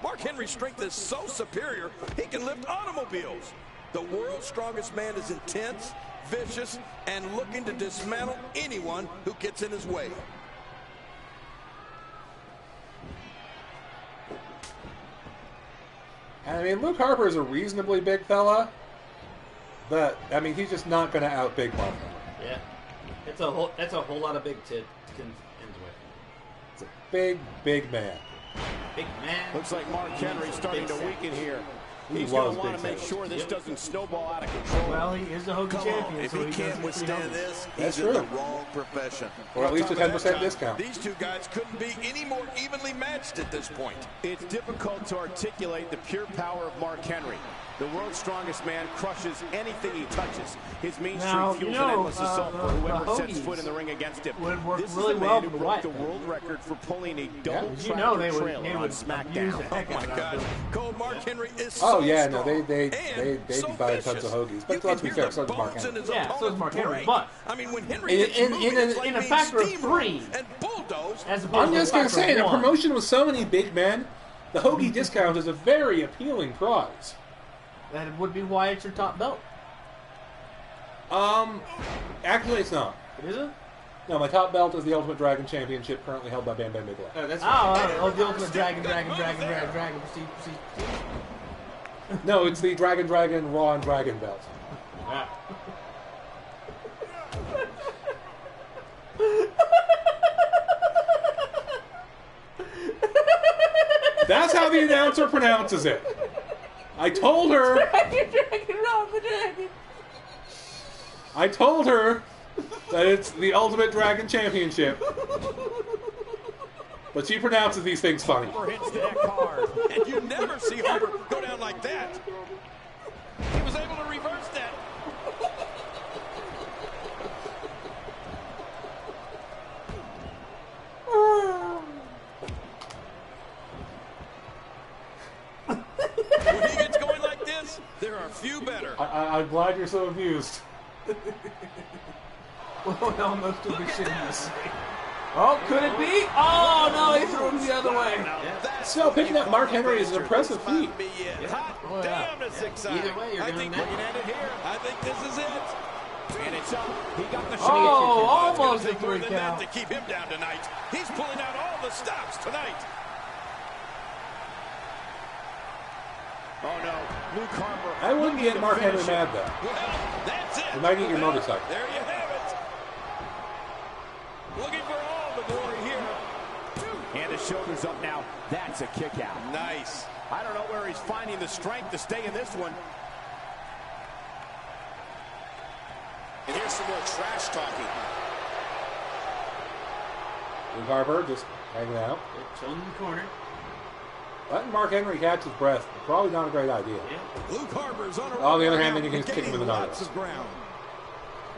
Mark Henry's strength is so superior, he can lift automobiles. The world's strongest man is intense, vicious, and looking to dismantle anyone who gets in his way. I mean, Luke Harper is a reasonably big fella, but I mean, he's just not going to out big Mark Henry. Yeah, that's a whole lot of big to contend with. It's a big man. Big man. Looks like Mark Henry's starting to weaken here. He He's going loves to want to big make titles. sure this doesn't snowball out of control. Well, he is a Hogan champion, If so he can't withstand this, he's in the wrong profession. Or at least a 10% discount. These two guys couldn't be any more evenly matched at this point. It's difficult to articulate the pure power of Mark Henry. The world's strongest man crushes anything he touches. His mean streak fuels an endless assault for whoever sets foot in the ring against him. Would work This really is the well man who for broke Wyatt. the world record for pulling a double You know they would trailer on use SmackDown. the heck Oh out my of God, that. Cold Mark Henry is Oh so yeah, no, strong they and so buy tons vicious. of hoagies. You But can let's be hear fair, the so does Mark bones Henry. in his Yeah, so does Mark Henry, break. but I mean, when Henry gets moving, it's like in a being factor of steamrolled 3, and bulldozed. as opposed I'm to just a going to factor say, in of a 1. promotion with so many big men, the hoagie discount is a very appealing prize. That would be Wyatt's your top belt. Actually, it's not. Is it? No, my top belt is the Ultimate Dragon Championship, currently held by Bam Bam Bigelow. Oh, that's Oh, the Ultimate Dragon, proceed. No, it's the Dragon Raw and Dragon belt. Ah. That's how the announcer pronounces it. I told her. I told her that it's the Ultimate Dragon Championship. But she pronounces these things funny. Harper hits the deck hard. And you never see Harper go down like that. He was able to reverse that. When he gets going like this, there are few better. I'm glad you're so amused. Well, no, most of the shit in this. Oh, could it be? Oh, no, he threw him the other way. So, picking up Mark Henry is an impressive feat. Oh, yeah. Damn, it's exciting. Either way, you're I going think down. Looking at it here. I think this is it. And it's up. He got the shot. Oh, It's gonna almost a take more 3 than that count. to keep him down tonight. He's pulling out all the stops tonight. Oh, no. Luke Harper. I wouldn't get Mark Henry Finish it. mad, though. Well, that's it. You might eat your Well, motorcycle. There you have it. Looking for all the glory here. And And the shoulders up now. That's a kick out. Nice. I don't know where he's finding the strength to stay in this one. And here's some more trash talking. Luke Harper just hanging out. Chilling in the corner. Letting Mark Henry catch his breath, probably not a great idea. Yeah. Luke Harper's on a On the other hand, then you can kick him in the lots nuts. of ground.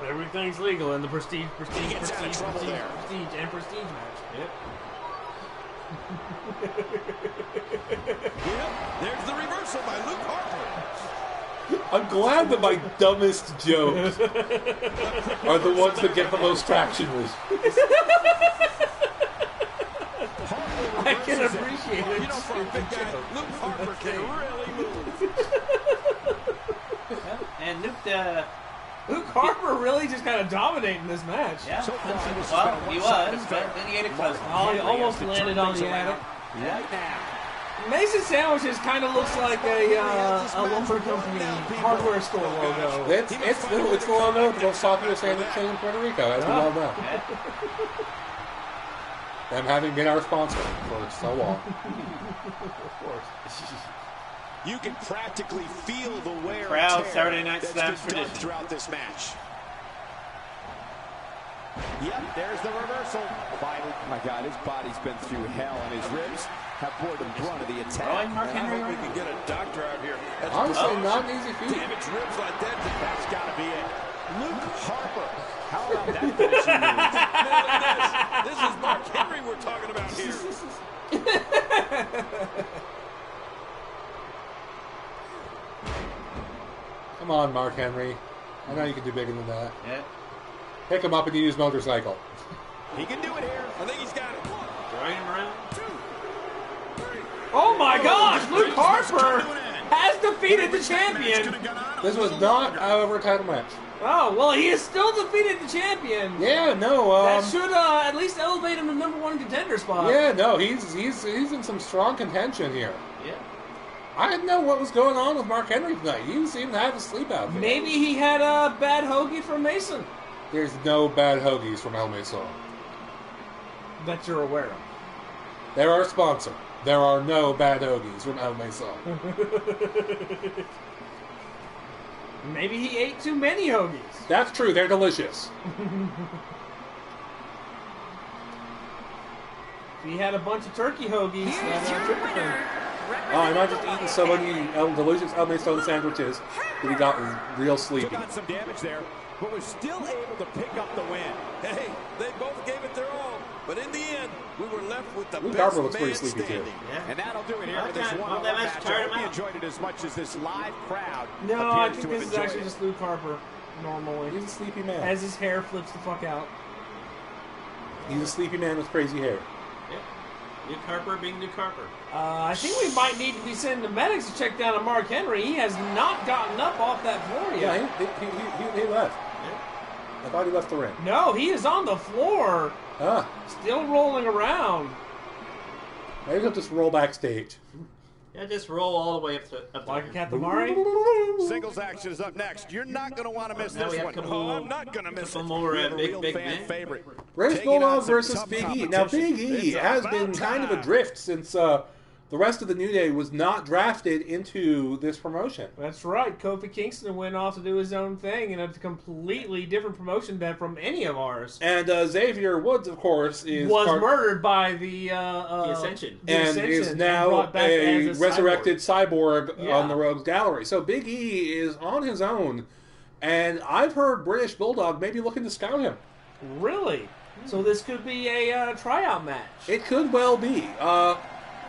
Everything's legal in the prestige match. Yep. There's the reversal by Luke Harper. I'm glad that my dumbest jokes are the ones that get the most traction with. I can appreciate it. You know, for a big guy, Luke Harper can really move. And Luke Harper really just kind of dominating this match. Yeah. So far, this has Well, been a he one-sided was, but affair. then he ate it close. Oh, he almost landed on the attic. Right now. Mason Sandwiches kind of looks like a lumber company hardware store logo. It's the logo of the most popular sandwich chain in Puerto Rico, as we all know. Them having been our sponsor for so long. Of course. You can practically feel the wear Proud and tear Saturday Night that's Slam been done tradition. throughout this match. Yep, there's the reversal. Vital. My God, his body's been through hell, and his ribs have bore the brunt of the attack. Throwing Mark And I Henry hope we right can get a doctor out here. Honestly, not an easy feat. Damage ribs like that. That's got to be it. Luke Harper. How about that finishing move? This is Mark Henry we're talking about here. Come on, Mark Henry. I know you can do bigger than that. Yeah. Pick him up and use motorcycle. He can do it here. I think he's got it. Throwing him around. Oh my gosh, Luke Harper has defeated the champion. This was not, however, a title match. Oh, well, he has still defeated the champion. Yeah, no. That should at least elevate him to #1 contender spot. Yeah, no. He's in some strong contention here. Yeah. I didn't know what was going on with Mark Henry tonight. He seemed to have a sleep out there. Maybe he had a bad hoagie from Mason There's no bad hoagies from El Mason. that you're aware of. They're our sponsor. There are no bad hoagies from El Mason. Maybe he ate too many hoagies. That's true. They're delicious. If he had a bunch of turkey hoagies, Here's your winner. I'm not just eating so many delicious El Mason sandwiches that he got real sleepy. Took on some damage there, but was still able to pick up the win. Hey, they both gave it their all. But in the end, we were left with the Luke best Harper looks man pretty sleepy, too. standing. Yeah. And that'll do it here Well, with this that one-on-one match match. tired I him hope you out. enjoyed it as much as this live crowd No, I appears think to this have is enjoyed actually it. just Luke Harper normally. He's a sleepy man. As his hair flips the fuck out. He's a sleepy man with crazy hair. Yeah. Luke Harper being Luke Harper. I think we might need to be sending the medics to check down on Mark Henry. He has not gotten up off that floor yet. Yeah, he left. Yeah. I thought he left the ring. No, he is on the floor, Ah, still rolling around. maybe he'll just roll backstage. Yeah, just roll all the way up to Like a here. Katamari. Singles action is up next. You're not going to want to miss Now this we have one. a couple Oh, more- I'm not going to miss it. couple more, We have a big, real big fan men. favorite. British Taking on Bulldog some versus tough Big E. Now, competition. Big E It's has about been kind of time. adrift since the rest of the New Day was not drafted into this promotion. That's right. Kofi Kingston went off to do his own thing in a completely different promotion than from any of ours. And Xavier Woods, of course, Was murdered by the Ascension. the and Ascension is and now brought back a as resurrected cyborg Yeah. on the Rogues Gallery. So Big E is on his own, and I've heard British Bulldog maybe looking to scout him. Really? So this could be a tryout match. It could well be.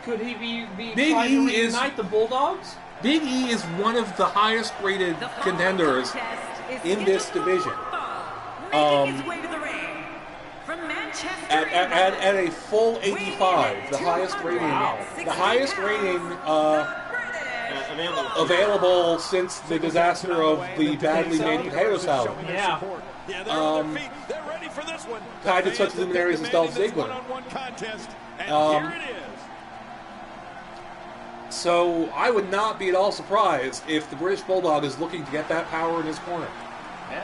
Could he be Big trying E to is- reunite the Bulldogs? Big E is one of the highest rated The following contenders contest is in this scheduled for division. one fall, making his way to the ring. From Manchester, At a full 85, the highest rating, the highest rating available since the disaster of the badly made potato salad. Yeah. Yeah, they're on their feet. They're ready for this one. Tied to such Fans have luminaries been as Dolph demanding this Ziggler. one-on-one contest, and Um, here it is. So I would not be at all surprised if the British Bulldog is looking to get that power in his corner. Yeah.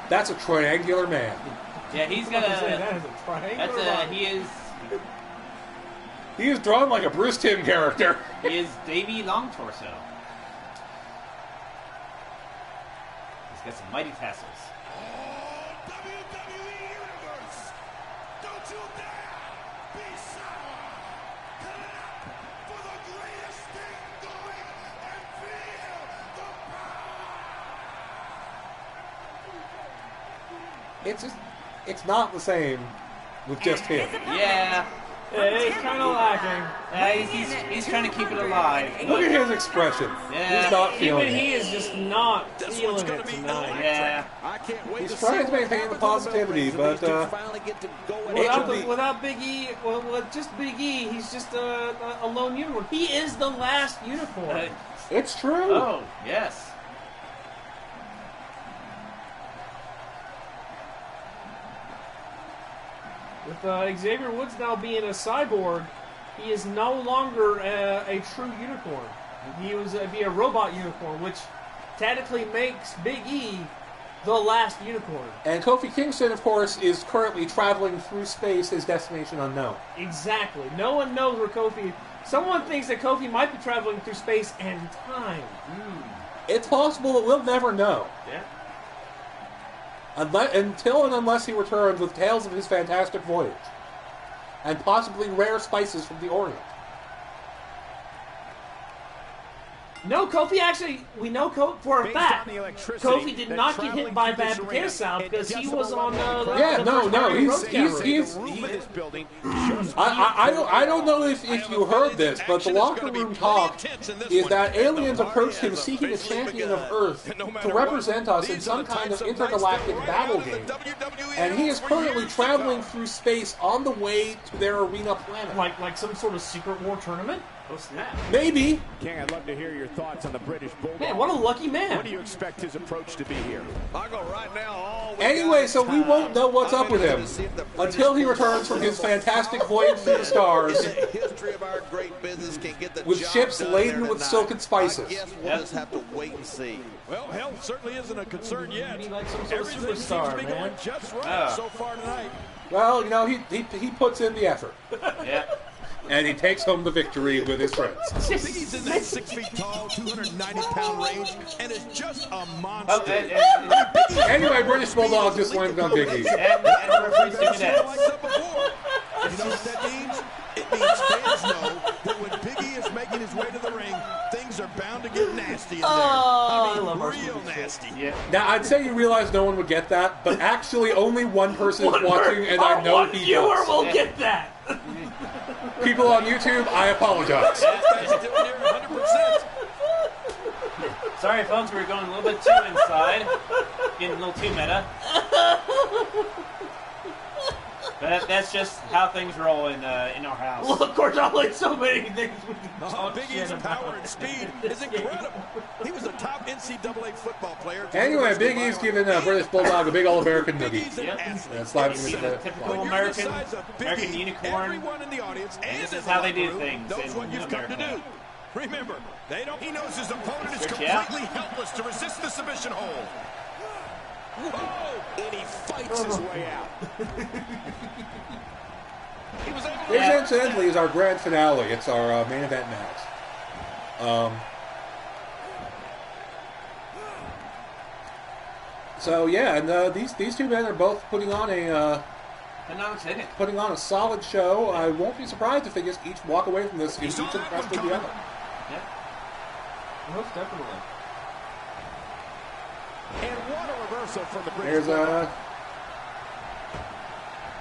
That's a triangular man. Yeah, he's got Say a. that is a triangle. That's a. He is. He is drawn like a Bruce Timm character. He is Davey Longtorso. He's got some mighty tassels. WWE Universe, don't you dare be sour. Cut it up for the greatest thing going and feel the power. It's not the same with just him. Yeah. He's kind of lacking. He's trying to keep it alive. Look at his expression. Yeah. He's not feeling Even he it. is just not feeling it tonight. Yeah. I can't wait He's to trying see to maintain the positivity, but Without Big E, with just Big E, he's just a lone unicorn. He is the last unicorn. it's true. Oh, yes. With Xavier Woods now being a cyborg, he is no longer a true unicorn. He was be a robot unicorn, which technically makes Big E the last unicorn. And Kofi Kingston, of course, is currently traveling through space, his destination unknown. Exactly. No one knows where Kofi... Someone thinks that Kofi might be traveling through space and time. It's possible that we'll never know. Yeah. Until and unless he returns with tales of his fantastic voyage. And possibly rare spices from the Orient. No, Kofi actually, we know for a fact, Kofi did not get hit by bad potato salad because he was on I don't know if you heard this, but the locker room talk is that aliens approached him seeking a champion of Earth to represent us in some kind of intergalactic battle game. And he is currently traveling through space on the way to their arena planet. Like some sort of secret war tournament? Oh, snap. Maybe. King, I'd love to hear your thoughts on the British Bulldog. Man, what a lucky man. What do you expect his approach to be here? I'll go right now. Anyway, so we won't know what's up with him until he returns from his fantastic voyage through the stars with ships laden with silken spices. I guess we'll just have to wait and see. Well, health certainly isn't a concern yet. Be like some sort of Everything seems superstar, to be man. going just right so far tonight. Well, you know, he puts in the effort. Yeah. And he takes home the victory with his friends. He's in that 6 feet tall, 290-pound range, and is just a monster. Anyway, British Bulldog just landed on Big E. And the referee's doing You know what that means? It means fans know that when Big E is making his way to the ring, things are bound to get nasty in there. I love real nasty. Yeah. Now, I'd say you realize no one would get that, but actually only one person is watching, and I know one he viewer does. will get that. People on YouTube, I apologize. Sorry, folks, we were going a little bit too inside. Getting a little too meta. But that's just how things roll in our house. Well, of course, I like so many things we can talk Big E's shit power about. and speed is incredible. He was a top NCAA football player. Anyway, Big E's giving British Bulldog a big All-American noogie. Yep. And slapping He's him a into typical American unicorn. Everyone in the audience and This in is the how they locker do room things knows in what you've come to America. do. Remember, he knows his opponent is Switch completely out. helpless to resist the submission hold. Whoa! And he fights his way out. He was able to This, incidentally, is our grand finale. It's our main event match. So yeah, and these two men are both putting on a solid show. I won't be surprised if they just each walk away from this each impressed with the other. Yep. Most definitely. And what a reversal from the British There's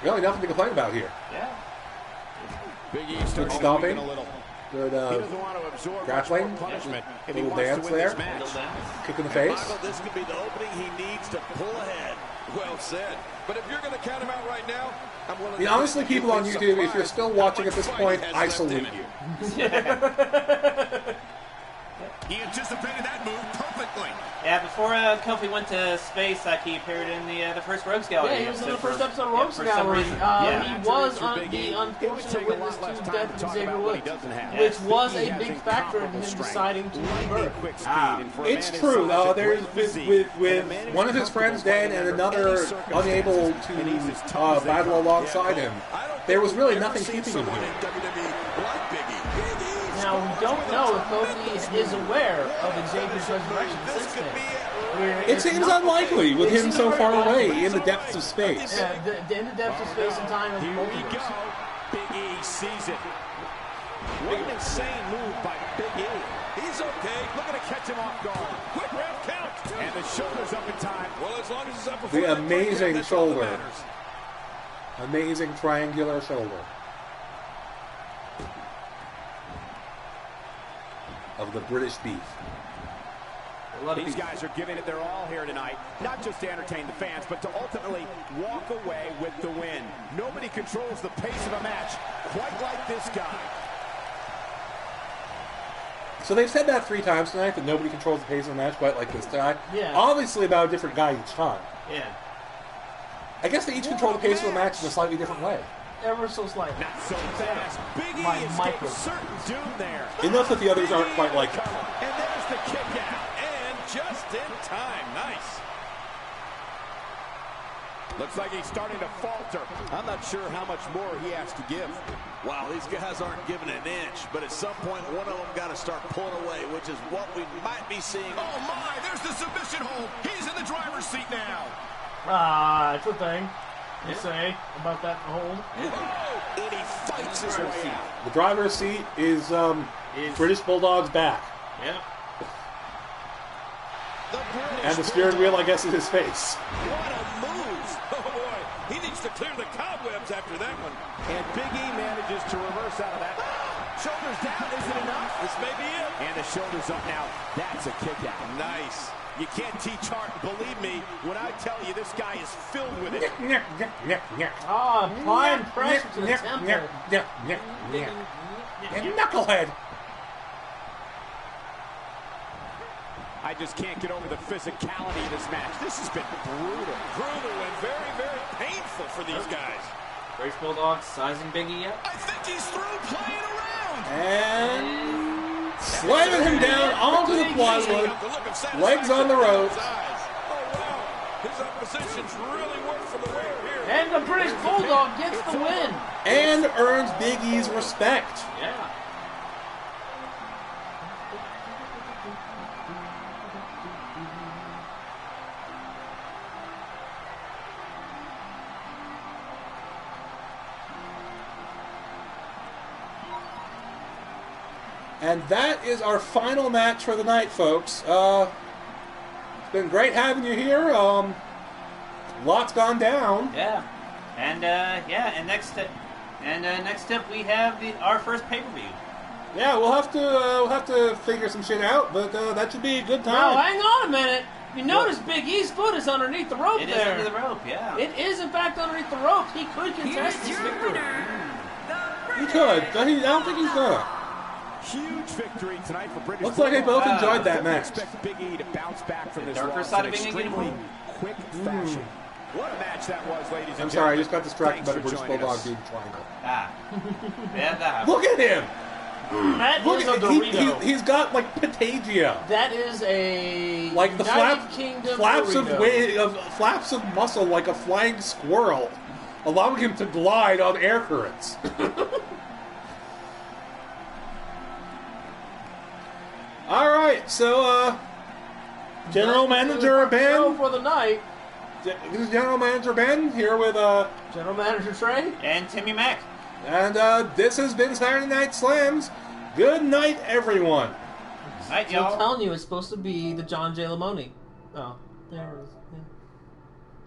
really nothing to complain about here. Yeah. Big E Good starts stomping. a little. Good He doesn't want to absorb grappling. much more punishment if he Little wants dance to win there. this match. Kick in the And face. Michael, this could be the opening he needs to pull ahead. Well said. But if you're going to count him out right now, I'm willing I mean, to honestly, bet people on you'd be YouTube, if you're surprised still how watching much at this fight point, he has I left in salute him. you. He anticipated that move perfectly. Yeah, before Kofi went to space, he appeared in the first Rogues Gallery. Yeah, he was in the episode first episode of yeah, Rogues for some Gallery. reason. Yeah. He was Big the E. It would unfortunate take a witness lot less to time death to of talk Xavier about what he Woods, doesn't have. which was He a has big factor in him incomparable strength, deciding to lightning convert. quick speed, and for a man It's his true. size, a There's great physique, with and a man who's one of his friends dead and comfortable under another any circumstance, unable and he's as tough as to they battle come. alongside him. I don't There was think really we've ever nothing seen keeping him someone here. in WWE Now, we don't know if Kofi is aware of Xavier's resurrection since then. It seems unlikely with him so far away in the depths of space. Yeah, in the depths of space and time. Here we go. Big E sees it. What an insane move by Big E. He's okay. Looking to catch him off guard. Quick ref count. And the shoulder's up in time. Well, as long as it's up before the amazing shoulder. matters. Amazing triangular shoulder. Of the British beef. These guys are giving it their all here tonight, not just to entertain the fans, but to ultimately walk away with the win. Nobody controls the pace of a match quite like this guy. So they've said that 3 times tonight, that nobody controls the pace of the match quite like this guy. Yeah. Obviously about a different guy each time. Yeah. I guess they each control the pace of the match in a slightly different way. Ever so slightly. Not so fast. Big E micro. is certain doom there. Enough that the others aren't quite like it. And there's the kick out. And just in time. Nice. Looks like he's starting to falter. I'm not sure how much more he has to give. Wow, these guys aren't giving an inch, but at some point, one of them got to start pulling away, which is what we might be seeing. Oh, my. There's the submission hold. He's in the driver's seat now. It's a thing. You say about that hold. Whoa! And he fights his way out. The driver's seat is British Bulldog's back. Yep. And the steering wheel, I guess, is his face. What a move. Oh, boy. He needs to clear the cobwebs after that one. And Big E manages to reverse out of that. Shoulders down, is it enough? This may be it. And the shoulders up now. That's a kick out. Nice. You can't teach heart. Believe me when I tell you this guy is filled with it. Applying pressure to the temple. Knucklehead. I just can't get over the physicality of this match. This has been brutal. Brutal and very, very painful for these guys. British Bulldog sizing Big E up. I think he's through playing around. And slamming him down onto the plywood. Legs on the ropes. Oh, wow. His opposition's really worked for the wear here. And the British Bulldog gets the win. And earns Big E's respect. Yeah. And that is our final match for the night, folks. It's been great having you here. Lots gone down. Yeah, and next up we have our first pay-per-view. Yeah, we'll have to figure some shit out, but that should be a good time. Now, hang on a minute. You notice Big E's foot is underneath the rope It there. is under the rope, yeah. It is, in fact, underneath the rope. He could contest this victory. He could. I don't think he's gonna. Huge victory tonight for British. Looks like they both enjoyed that match. Expect Big E to bounce back from this darker loss side in of being extremely quick fashion. What a match that was, ladies and gentlemen. I'm sorry, I just got distracted by the Thanks British for Bulldog joining being triangle. Yeah, that Look at him! That Look is a at Dorito. he's got like patagia. That is a Like the United Kingdom flaps flaps of muscle like a flying squirrel, allowing him to glide on air currents. All right, so General Manager Ben for the night. This is General Manager Ben here with General Manager Trey and Timmy Mack. And this has been Saturday Night Slamz. Good night, everyone. Night, y'all. I'm telling you, it's supposed to be the John J. Lamoni. Oh, there it is.